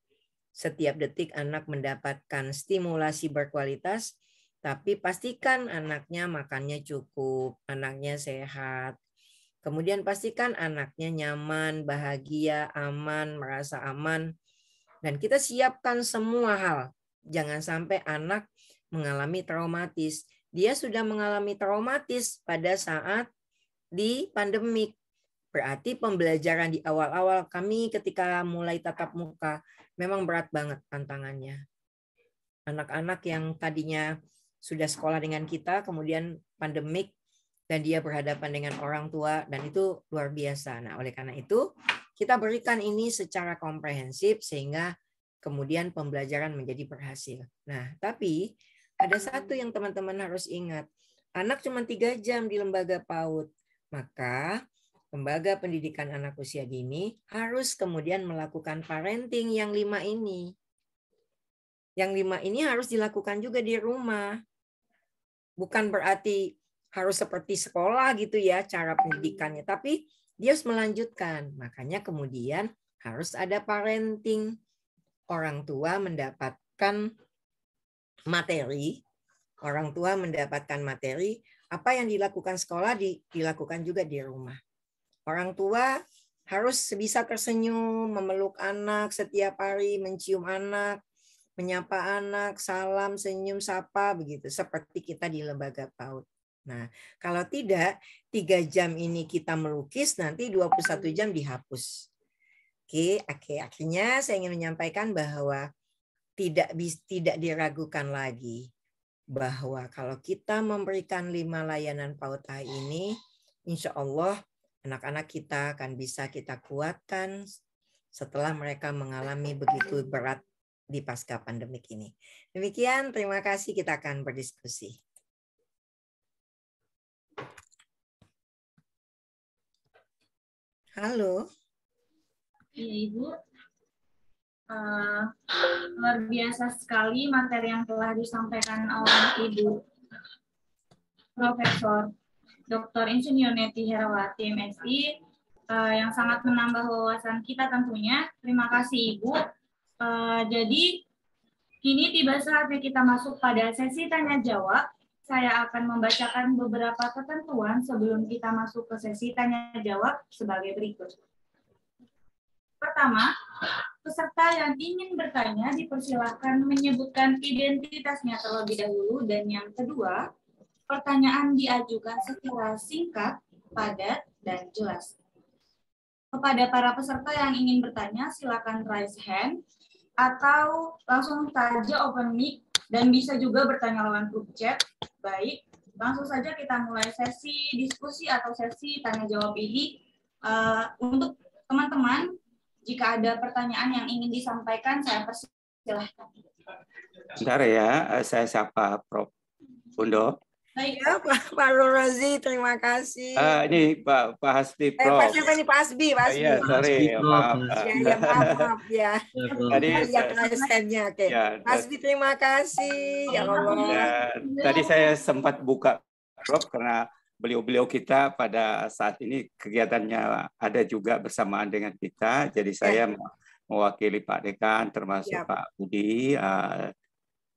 Setiap detik anak mendapatkan stimulasi berkualitas, tapi pastikan anaknya makannya cukup, anaknya sehat. Kemudian pastikan anaknya nyaman, bahagia, aman, merasa aman. Dan kita siapkan semua hal. Jangan sampai anak mengalami traumatis. Dia sudah mengalami traumatis pada saat di pandemik. Berarti pembelajaran di awal-awal kami ketika mulai tatap muka memang berat banget tantangannya. Anak-anak yang tadinya sudah sekolah dengan kita, kemudian pandemik, dan dia berhadapan dengan orang tua, dan itu luar biasa. Nah, oleh karena itu, kita berikan ini secara komprehensif, sehingga kemudian pembelajaran menjadi berhasil. Nah, tapi ada satu yang teman-teman harus ingat. Anak cuma 3 jam di lembaga PAUD. Maka lembaga pendidikan anak usia dini harus kemudian melakukan parenting yang 5 ini. Yang 5 ini harus dilakukan juga di rumah. Bukan berarti harus seperti sekolah gitu ya cara pendidikannya. Tapi dia harus melanjutkan. Makanya kemudian harus ada parenting. Orang tua mendapatkan materi. Orang tua mendapatkan materi. Apa yang dilakukan sekolah dilakukan juga di rumah. Orang tua harus bisa tersenyum, memeluk anak setiap hari, mencium anak, menyapa anak, salam, senyum, sapa, begitu. Seperti kita di lembaga PAUD. Nah, kalau tidak, 3 jam ini kita melukis, nanti 21 jam dihapus. Oke, akhirnya saya ingin menyampaikan bahwa tidak diragukan lagi bahwa kalau kita memberikan 5 layanan PAUD A ini, insya Allah anak-anak kita akan bisa kita kuatkan setelah mereka mengalami begitu berat di pasca pandemik ini. Demikian, terima kasih. Kita akan berdiskusi. Halo. Iya, Ibu. Luar biasa sekali materi yang telah disampaikan oleh Ibu Profesor Dr. Insinyur Neti Herawati, MSI, yang sangat menambah wawasan kita tentunya. Terima kasih, Ibu. Jadi, kini tiba saatnya kita masuk pada sesi tanya-jawab. Saya akan membacakan beberapa ketentuan sebelum kita masuk ke sesi tanya-jawab sebagai berikut. Pertama, peserta yang ingin bertanya dipersilahkan menyebutkan identitasnya terlebih dahulu. Dan yang kedua, pertanyaan diajukan secara singkat, padat, dan jelas. Kepada para peserta yang ingin bertanya, silakan raise hand atau langsung saja open mic dan bisa juga bertanya lewat grup chat. Baik, langsung saja kita mulai sesi diskusi atau sesi tanya-jawab ini. Untuk teman-teman, jika ada pertanyaan yang ingin disampaikan, saya persilahkan. Bentar ya, saya sapa Prof. Bundo. Baik, ya, Pak Rozi, terima kasih. Ini Pak Hasbi, Prof. Siapa ini Pak Hasbi? Pak Hasbi. Iya, sorry, maaf. Ya, maaf ya. Tadi Oke. Pak Hasbi, terima kasih. Ya Allah. Tadi saya sempat buka, Prof, karena beliau-beliau kita pada saat ini kegiatannya ada juga bersamaan dengan kita. Jadi saya mewakili Pak Dekan, termasuk Pak Budi,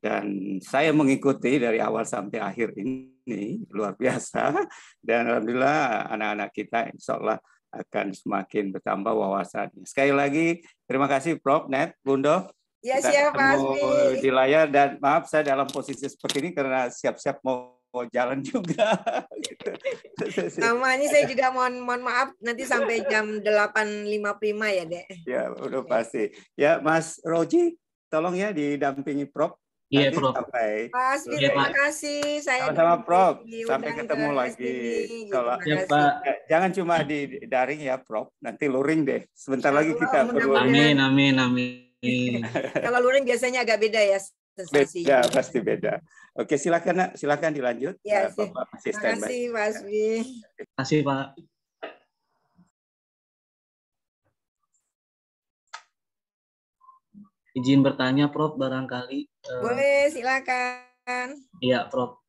dan saya mengikuti dari awal sampai akhir ini, luar biasa. Dan alhamdulillah anak-anak kita insya Allah akan semakin bertambah wawasannya. Sekali lagi terima kasih Prof. Net, Bundo. Ya, siap Pak Hasbi. Di layar, dan maaf saya dalam posisi seperti ini karena siap-siap mau jalan juga. Sama ini saya juga mohon maaf nanti sampai jam 8.55 ya, Dek. Ya, udah pasti. Ya, Mas Roji, tolong ya didampingi Prof. Iya, Prof. Sampai. Mas, terima kasih. Saya sama-sama, Prof. Sampai ketemu lagi. Kalau ya, Pak. Jangan cuma di daring ya, Prof. Nanti luring deh. Sebentar lagi kita berdua. Amin. Kalau luring biasanya agak beda ya. Beda, pasti beda. Oke, silakan dilanjut. Ya, Bapak masih standby. Terima kasih, Mas Bi. Terima kasih, Pak. Izin bertanya, Prof, barangkali. Boleh, silakan. Iya, Prof.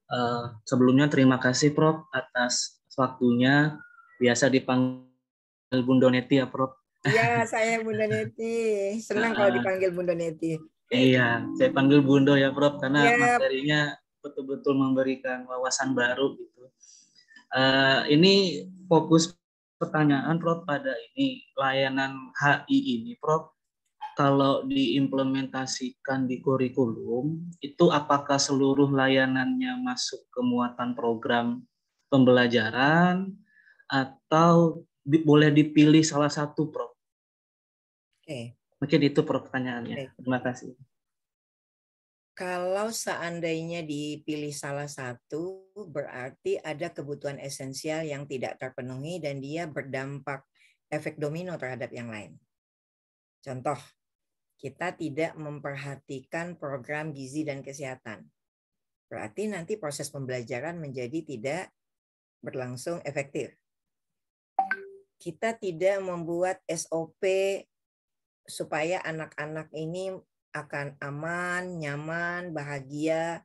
Sebelumnya terima kasih, Prof, atas waktunya. Biasa dipanggil Bunda Neti ya, Prof. Iya, saya Bunda Neti. Senang kalau dipanggil Bunda Neti. Iya, saya panggil Bundo ya, Prof, karena materinya betul-betul memberikan wawasan baru gitu. Ini fokus pertanyaan, Prof, pada ini layanan HI ini, Prof. Kalau diimplementasikan di kurikulum, itu apakah seluruh layanannya masuk ke muatan program pembelajaran atau boleh dipilih salah satu, Prof? Oke. Mungkin itu pertanyaannya. Terima kasih. Kalau seandainya dipilih salah satu, berarti ada kebutuhan esensial yang tidak terpenuhi dan dia berdampak efek domino terhadap yang lain. Contoh, kita tidak memperhatikan program gizi dan kesehatan. Berarti nanti proses pembelajaran menjadi tidak berlangsung efektif. Kita tidak membuat SOP supaya anak-anak ini akan aman, nyaman, bahagia.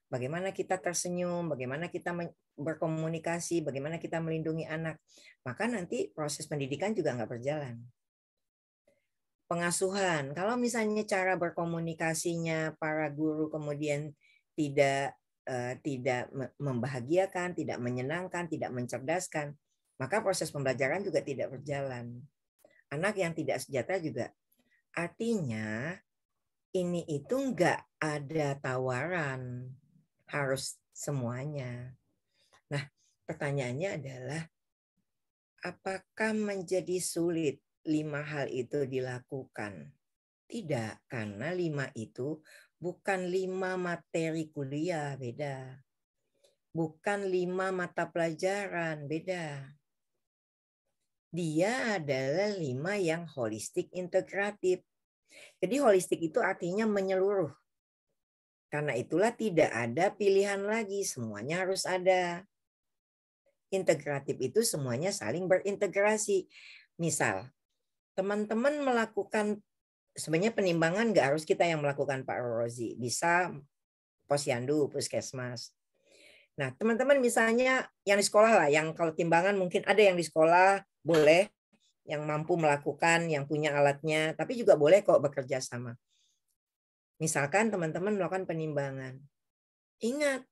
Bagaimana kita tersenyum, bagaimana kita berkomunikasi, bagaimana kita melindungi anak. Maka nanti proses pendidikan juga nggak berjalan. Pengasuhan, kalau misalnya cara berkomunikasinya para guru kemudian tidak membahagiakan, tidak menyenangkan, tidak mencerdaskan, maka proses pembelajaran juga tidak berjalan. Anak yang tidak sejahtera juga. Artinya ini itu nggak ada tawaran, harus semuanya. Nah, pertanyaannya adalah apakah menjadi sulit 5 hal itu dilakukan? Tidak, karena 5 itu bukan 5 materi kuliah, beda. Bukan 5 mata pelajaran, beda. Dia adalah 5 yang holistik integratif. Jadi holistik itu artinya menyeluruh. Karena itulah tidak ada pilihan lagi, semuanya harus ada. Integratif itu semuanya saling berintegrasi. Misal, teman-teman melakukan, sebenarnya penimbangan nggak harus kita yang melakukan Pak Rozi, bisa posyandu, puskesmas. Nah, teman-teman misalnya yang di sekolah lah, yang kalau timbangan mungkin ada yang di sekolah, boleh, yang mampu melakukan, yang punya alatnya, tapi juga boleh kok bekerja sama. Misalkan teman-teman melakukan penimbangan. Ingat,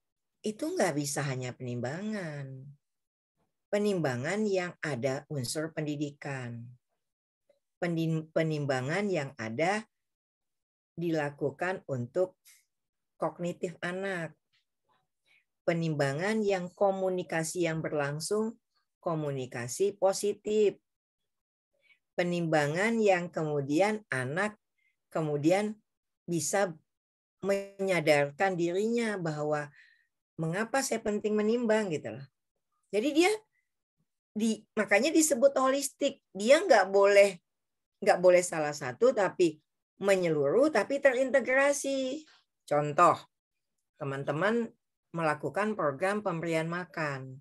itu nggak bisa hanya penimbangan. Penimbangan yang ada unsur pendidikan. Penimbangan yang ada dilakukan untuk kognitif anak. Penimbangan yang komunikasi yang berlangsung, komunikasi positif. Penimbangan yang kemudian anak kemudian bisa menyadarkan dirinya bahwa mengapa saya penting menimbang gitu loh. Jadi dia makanya disebut holistik. Dia nggak boleh salah satu tapi menyeluruh tapi terintegrasi. Contoh, teman-teman melakukan program pemberian makan.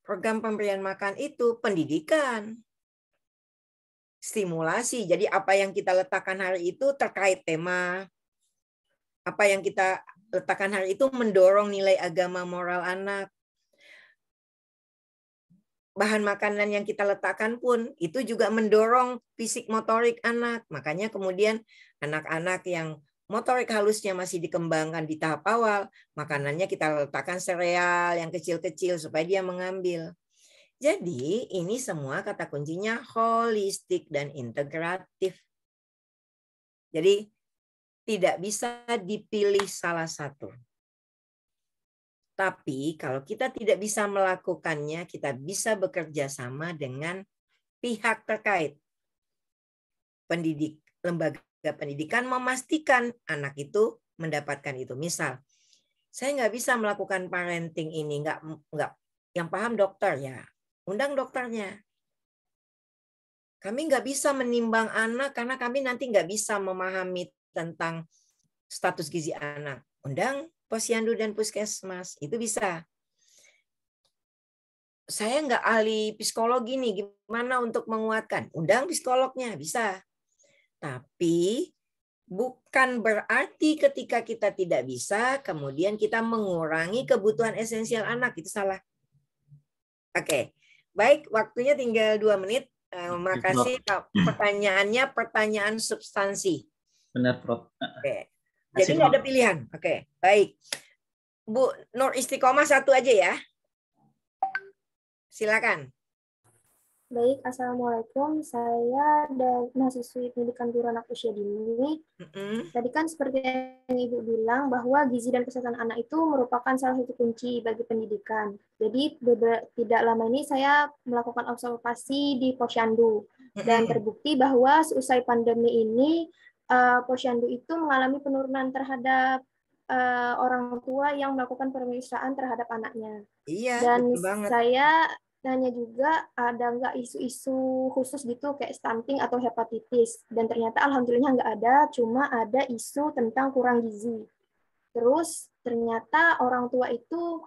Program pemberian makan itu pendidikan. Stimulasi. Jadi apa yang kita letakkan hari itu terkait tema. Apa yang kita letakkan hari itu mendorong nilai agama moral anak. Bahan makanan yang kita letakkan pun itu juga mendorong fisik motorik anak. Makanya kemudian anak-anak yang motorik halusnya masih dikembangkan di tahap awal, makanannya kita letakkan sereal yang kecil-kecil supaya dia mengambil. Jadi ini semua kata kuncinya holistik dan integratif. Jadi tidak bisa dipilih salah satu. Tapi kalau kita tidak bisa melakukannya, kita bisa bekerja sama dengan pihak terkait. Lembaga pendidikan memastikan anak itu mendapatkan itu. Misal, saya nggak bisa melakukan parenting ini, nggak yang paham dokter ya, undang dokternya. Kami nggak bisa menimbang anak karena kami nanti nggak bisa memahami tentang status gizi anak. Undang posyandu dan puskesmas, itu bisa. Saya nggak ahli psikologi nih, gimana untuk menguatkan? Undang psikolognya, bisa. Tapi bukan berarti ketika kita tidak bisa, kemudian kita mengurangi kebutuhan esensial anak, itu salah. Oke, baik, waktunya tinggal 2 menit. Makasih pertanyaannya, pertanyaan substansi. Benar, Prof. Oke. Jadi nggak ada pilihan. Oke, baik. Bu Nur Istiqomah 1 aja ya. Silakan. Baik, Assalamualaikum. Saya dan mahasiswi pendidikan guru anak usia dini. Tadi kan seperti yang Ibu bilang bahwa gizi dan kesehatan anak itu merupakan salah satu kunci bagi pendidikan. Jadi tidak lama ini saya melakukan observasi di posyandu dan terbukti bahwa seusai pandemi ini posyandu itu mengalami penurunan terhadap orang tua yang melakukan pemeriksaan terhadap anaknya. Iya, dan betul banget. saya nanya juga ada nggak isu-isu khusus gitu kayak stunting atau hepatitis. Dan ternyata alhamdulillah nggak ada, cuma ada isu tentang kurang gizi. Terus ternyata orang tua itu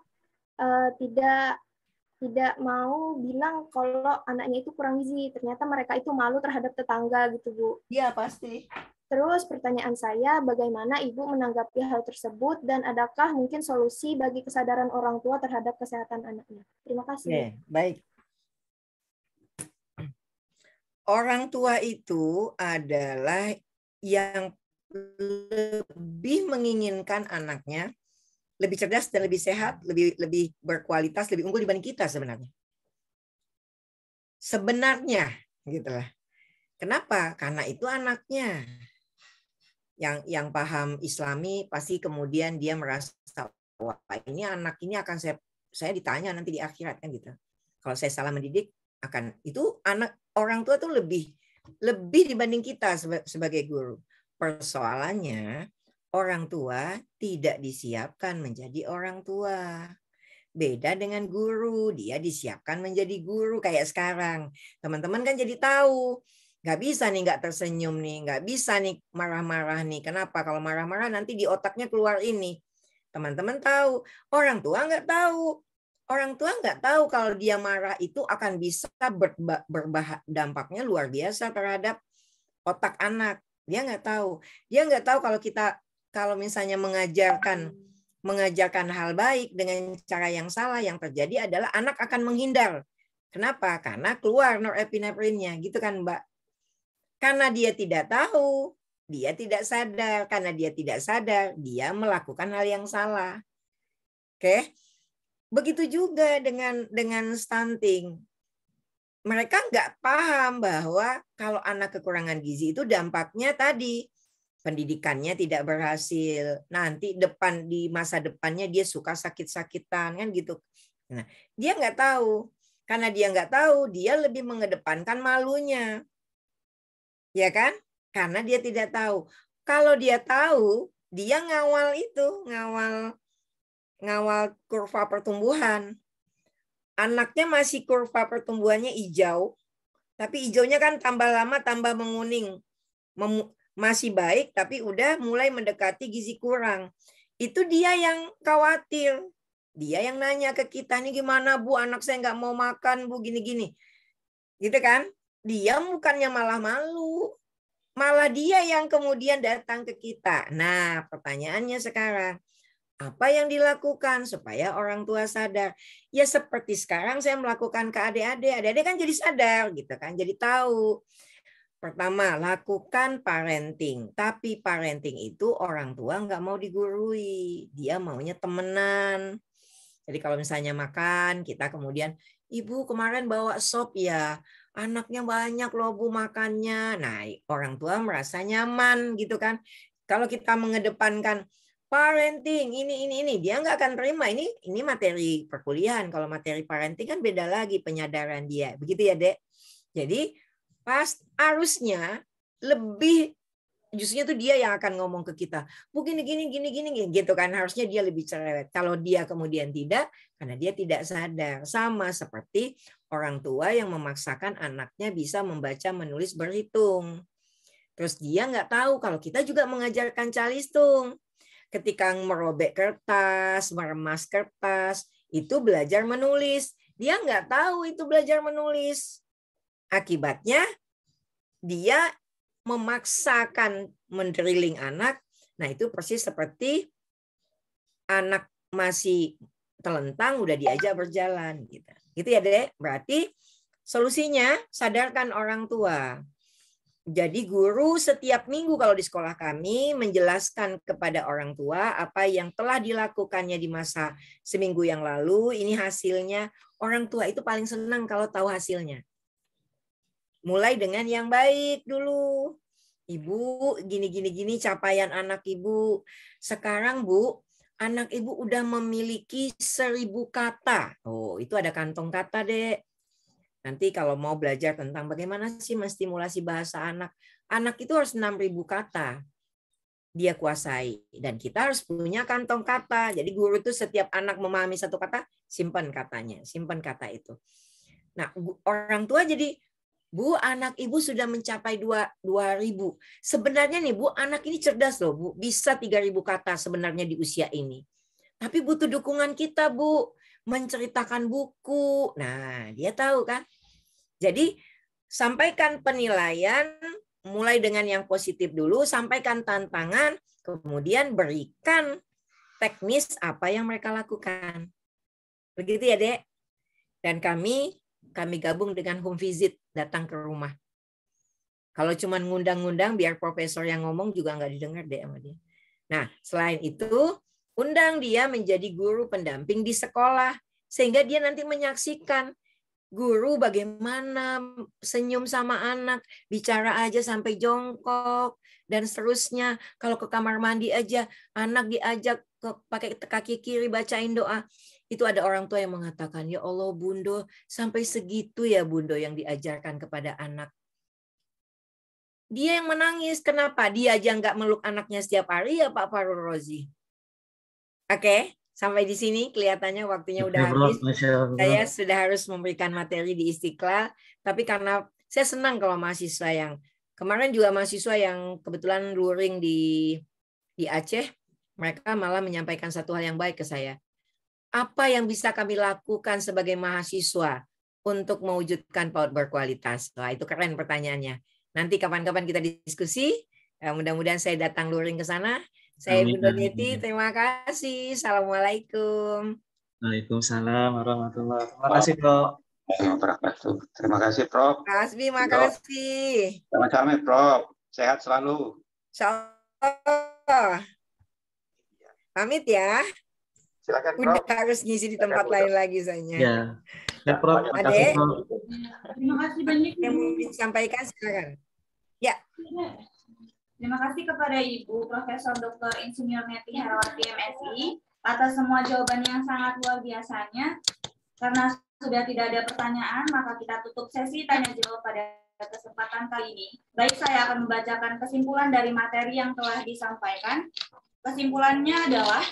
tidak mau bilang kalau anaknya itu kurang gizi. Ternyata mereka itu malu terhadap tetangga gitu, Bu. Iya, pasti. Terus pertanyaan saya, bagaimana Ibu menanggapi hal tersebut dan adakah mungkin solusi bagi kesadaran orang tua terhadap kesehatan anaknya? Terima kasih. Oke, baik. Orang tua itu adalah yang lebih menginginkan anaknya lebih cerdas dan lebih sehat, lebih berkualitas, lebih unggul dibanding kita sebenarnya. Sebenarnya, gitulah. Kenapa? Karena itu anaknya. Yang paham Islami pasti kemudian dia merasa, wah ini anak ini akan saya ditanya nanti di akhirat kan gitu. Kalau saya salah mendidik akan itu anak orang tua tuh lebih dibanding kita sebagai guru. Persoalannya orang tua tidak disiapkan menjadi orang tua. Beda dengan guru, dia disiapkan menjadi guru kayak sekarang. Teman-teman kan jadi tahu. Nggak bisa nih nggak tersenyum nih, nggak bisa nih marah-marah nih. Kenapa? Kalau marah-marah nanti di otaknya keluar ini. Teman-teman tahu, orang tua nggak tahu. Orang tua nggak tahu kalau dia marah itu akan bisa dampaknya luar biasa terhadap otak anak. Dia nggak tahu. Dia nggak tahu kalau misalnya mengajarkan hal baik dengan cara yang salah, yang terjadi adalah anak akan menghindar. Kenapa? Karena keluar norepinefrinnya, gitu kan, Mbak? Karena dia tidak tahu, dia tidak sadar. Karena dia tidak sadar, dia melakukan hal yang salah. Oke? Begitu juga dengan stunting. Mereka nggak paham bahwa kalau anak kekurangan gizi itu dampaknya tadi pendidikannya tidak berhasil. Nanti di masa depannya dia suka sakit-sakitan kan gitu. Nah, dia nggak tahu. Karena dia nggak tahu, dia lebih mengedepankan malunya. Ya kan? Karena dia tidak tahu. Kalau dia tahu, dia ngawal kurva pertumbuhan. Anaknya masih kurva pertumbuhannya hijau, tapi hijaunya kan tambah lama tambah menguning. Masih baik, tapi udah mulai mendekati gizi kurang. Itu dia yang khawatir. Dia yang nanya ke kita, nih gimana Bu, anak saya nggak mau makan Bu, gini-gini. Gitu kan? Dia bukannya malah malu. Malah dia yang kemudian datang ke kita. Nah, pertanyaannya sekarang, apa yang dilakukan supaya orang tua sadar? Ya seperti sekarang saya melakukan ke adik-adik. Adik-adik kan jadi sadar gitu kan, jadi tahu. Pertama, lakukan parenting. Tapi parenting itu orang tua nggak mau digurui. Dia maunya temenan. Jadi kalau misalnya makan, kita kemudian, Ibu kemarin bawa sop ya, anaknya banyak loh Bu makannya. Nah, orang tua merasa nyaman gitu kan. Kalau kita mengedepankan parenting, ini, dia nggak akan terima. Ini materi perkuliahan. Kalau materi parenting kan beda lagi penyadaran dia. Begitu ya, Dek? Jadi harusnya lebih justru itu dia yang akan ngomong ke kita, Bu gini gitu kan, harusnya dia lebih cerewet. Kalau dia kemudian tidak, karena dia tidak sadar. Sama seperti orang tua yang memaksakan anaknya bisa membaca, menulis, berhitung. Terus dia nggak tahu kalau kita juga mengajarkan calistung. Ketika merobek kertas, meremas kertas, itu belajar menulis. Dia nggak tahu itu belajar menulis. Akibatnya dia memaksakan mendrilling anak. Nah, itu persis seperti anak masih telentang udah diajak berjalan gitu. Gitu ya, Dek. Berarti solusinya sadarkan orang tua. Jadi guru setiap minggu kalau di sekolah kami menjelaskan kepada orang tua apa yang telah dilakukannya di masa seminggu yang lalu, ini hasilnya. Orang tua itu paling senang kalau tahu hasilnya. Mulai dengan yang baik dulu. Ibu, gini capaian anak Ibu. Sekarang Bu, anak Ibu udah memiliki 1000 kata. Oh, itu ada kantong kata, Dek. Nanti kalau mau belajar tentang bagaimana sih menstimulasi bahasa anak, anak itu harus 6000 kata dia kuasai. Dan kita harus punya kantong kata. Jadi guru itu setiap anak memahami satu kata, simpan katanya, simpan kata itu. Nah, orang tua jadi, Bu, anak ibu sudah mencapai 2.000. Sebenarnya nih, Bu, anak ini cerdas loh, Bu. Bisa 3.000 kata sebenarnya di usia ini. Tapi butuh dukungan kita, Bu. Menceritakan buku. Nah, dia tahu kan. Jadi, sampaikan penilaian, mulai dengan yang positif dulu, sampaikan tantangan, kemudian berikan teknis apa yang mereka lakukan. Begitu ya, Dek? Dan kami gabung dengan home visit, datang ke rumah. Kalau cuma ngundang-ngundang, biar profesor yang ngomong juga nggak didengar deh sama dia. Nah, selain itu, undang dia menjadi guru pendamping di sekolah. Sehingga dia nanti menyaksikan guru bagaimana senyum sama anak, bicara aja sampai jongkok, dan seterusnya. Kalau ke kamar mandi aja, anak diajak pakai kaki kiri bacain doa. Itu ada orang tua yang mengatakan, ya Allah Bundo, sampai segitu ya Bundo yang diajarkan kepada anak. Dia yang menangis. Kenapa? Dia aja nggak meluk anaknya setiap hari ya Pak Farul Rozi. Oke, sampai di sini kelihatannya waktunya udah habis. Saya sudah harus memberikan materi di Istiqlal. Tapi karena saya senang kalau mahasiswa yang, kemarin juga mahasiswa yang kebetulan luring di Aceh, mereka malah menyampaikan satu hal yang baik ke saya. Apa yang bisa kami lakukan sebagai mahasiswa untuk mewujudkan PAUD berkualitas? Wah, itu keren pertanyaannya. Nanti kapan-kapan kita diskusi. Mudah-mudahan saya datang luring ke sana. Saya Bunda Neti, terima kasih. Assalamualaikum. Waalaikumsalam warahmatullahi wabarakatuh. Terima kasih, Prof. Terima kasih, Prof. Terima kasih. Sama-sama, Prof. Sehat selalu. Insyaallah. Pamit ya. Silakan, Prof. Udah harus ngisi di tempat lain lagi saya. Ya, Prof. Adek. Terima kasih banyak. Yang mau disampaikan silakan. Ya. Terima kasih kepada Ibu Profesor Dr. Insinyur Neti Herawati MSI atas semua jawaban yang sangat luar biasanya. Karena sudah tidak ada pertanyaan, maka kita tutup sesi tanya jawab pada kesempatan kali ini. Baik, saya akan membacakan kesimpulan dari materi yang telah disampaikan. Kesimpulannya adalah,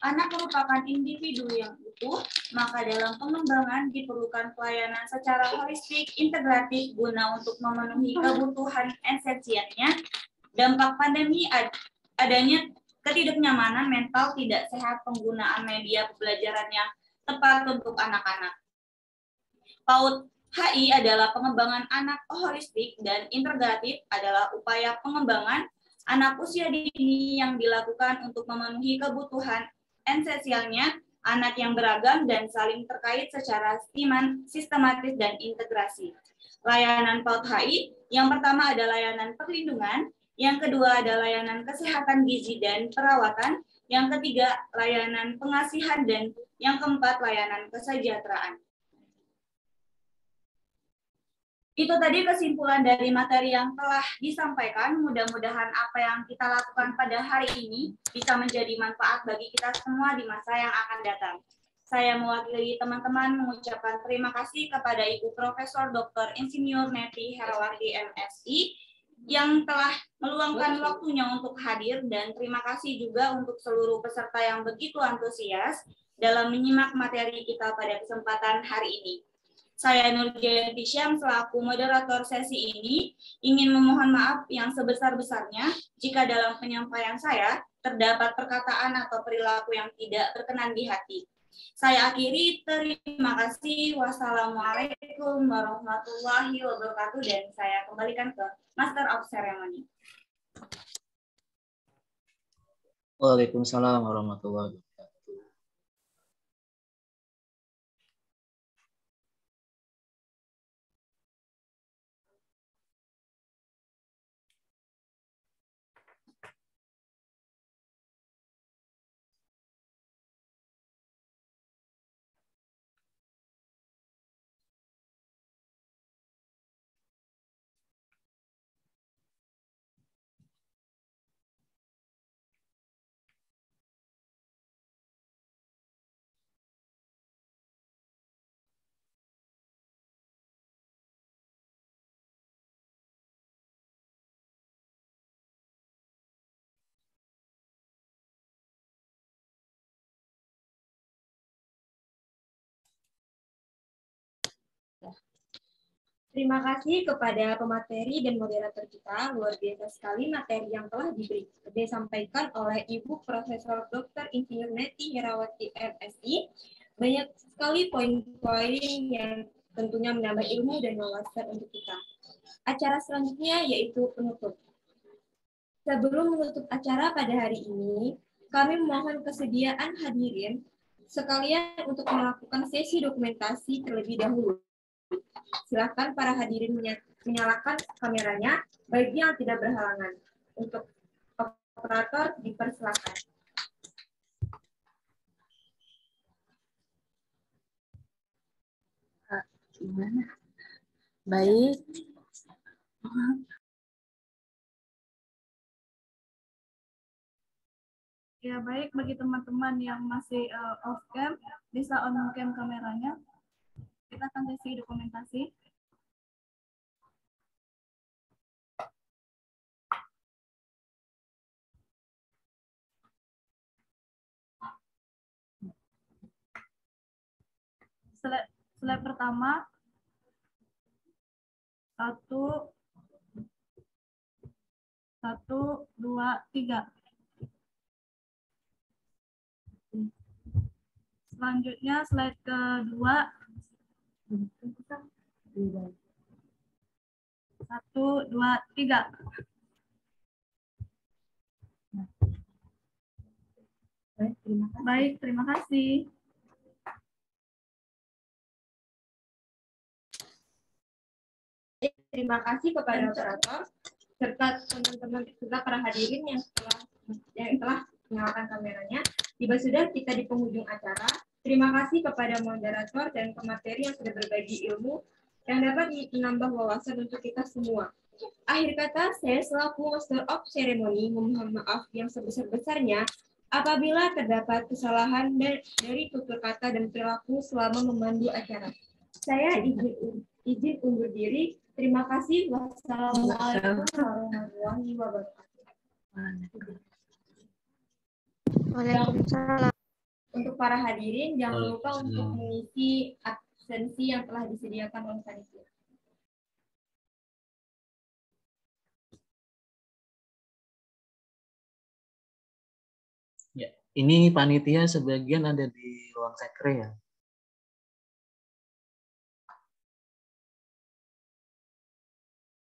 anak merupakan individu yang utuh, maka dalam pengembangan diperlukan pelayanan secara holistik, integratif, guna untuk memenuhi kebutuhan esensialnya. Dampak pandemi adanya ketidaknyamanan mental, tidak sehat, penggunaan media pembelajaran yang tepat untuk anak-anak. PAUD HI adalah pengembangan anak holistik dan integratif, adalah upaya pengembangan anak usia dini yang dilakukan untuk memenuhi kebutuhan esensialnya anak yang beragam dan saling terkait secara sistematis dan integrasi. Layanan PAUD HI yang pertama ada layanan perlindungan, yang kedua ada layanan kesehatan gizi dan perawatan, yang ketiga layanan pengasihan, dan yang keempat layanan kesejahteraan. Itu tadi kesimpulan dari materi yang telah disampaikan. Mudah-mudahan apa yang kita lakukan pada hari ini bisa menjadi manfaat bagi kita semua di masa yang akan datang. Saya mewakili teman-teman mengucapkan terima kasih kepada Ibu Profesor Dr. Insinyur Neti Herawati MSI yang telah meluangkan waktunya untuk hadir, dan terima kasih juga untuk seluruh peserta yang begitu antusias dalam menyimak materi kita pada kesempatan hari ini. Saya Nurjayanti Syam selaku moderator sesi ini ingin memohon maaf yang sebesar-besarnya jika dalam penyampaian saya terdapat perkataan atau perilaku yang tidak berkenan di hati. Saya akhiri, terima kasih. Wassalamualaikum warahmatullahi wabarakatuh, dan saya kembalikan ke Master of Ceremony. Waalaikumsalam warahmatullahi wabarakatuh. Terima kasih kepada pemateri dan moderator kita. Luar biasa sekali materi yang telah disampaikan oleh Ibu Profesor Dr. Insinyur Neti Herawati MSI. Banyak sekali poin-poin yang tentunya menambah ilmu dan wawasan untuk kita. Acara selanjutnya yaitu penutup. Sebelum menutup acara pada hari ini, kami memohon kesediaan hadirin sekalian untuk melakukan sesi dokumentasi terlebih dahulu. Silakan para hadirin menyalakan kameranya bagi yang tidak berhalangan. Untuk operator dipersilakan. Gimana? Baik. Ya, baik, bagi teman-teman yang masih off cam, bisa on cam kameranya. Kita akan sesi dokumentasi. Slide pertama. 1, 2, 3. Selanjutnya slide kedua. 1, 2, 3. Baik, terima kasih. Terima kasih kepada operator serta teman-teman serta para hadirin yang telah menyalakan kameranya. Tiba sudah kita di penghujung acara. Terima kasih kepada moderator dan pemateri yang sudah berbagi ilmu yang dapat menambah wawasan untuk kita semua. Akhir kata, saya selaku Master of Ceremony memohon maaf yang sebesar-besarnya apabila terdapat kesalahan dari tutur kata dan perilaku selama memandu acara. Saya izin undur diri. Terima kasih. Wassalamualaikum warahmatullahi wabarakatuh. Waalaikumsalam. Untuk para hadirin, jangan lupa untuk mengisi absensi yang telah disediakan oleh panitia. Ya, ini panitia sebagian ada di ruang sekre ya.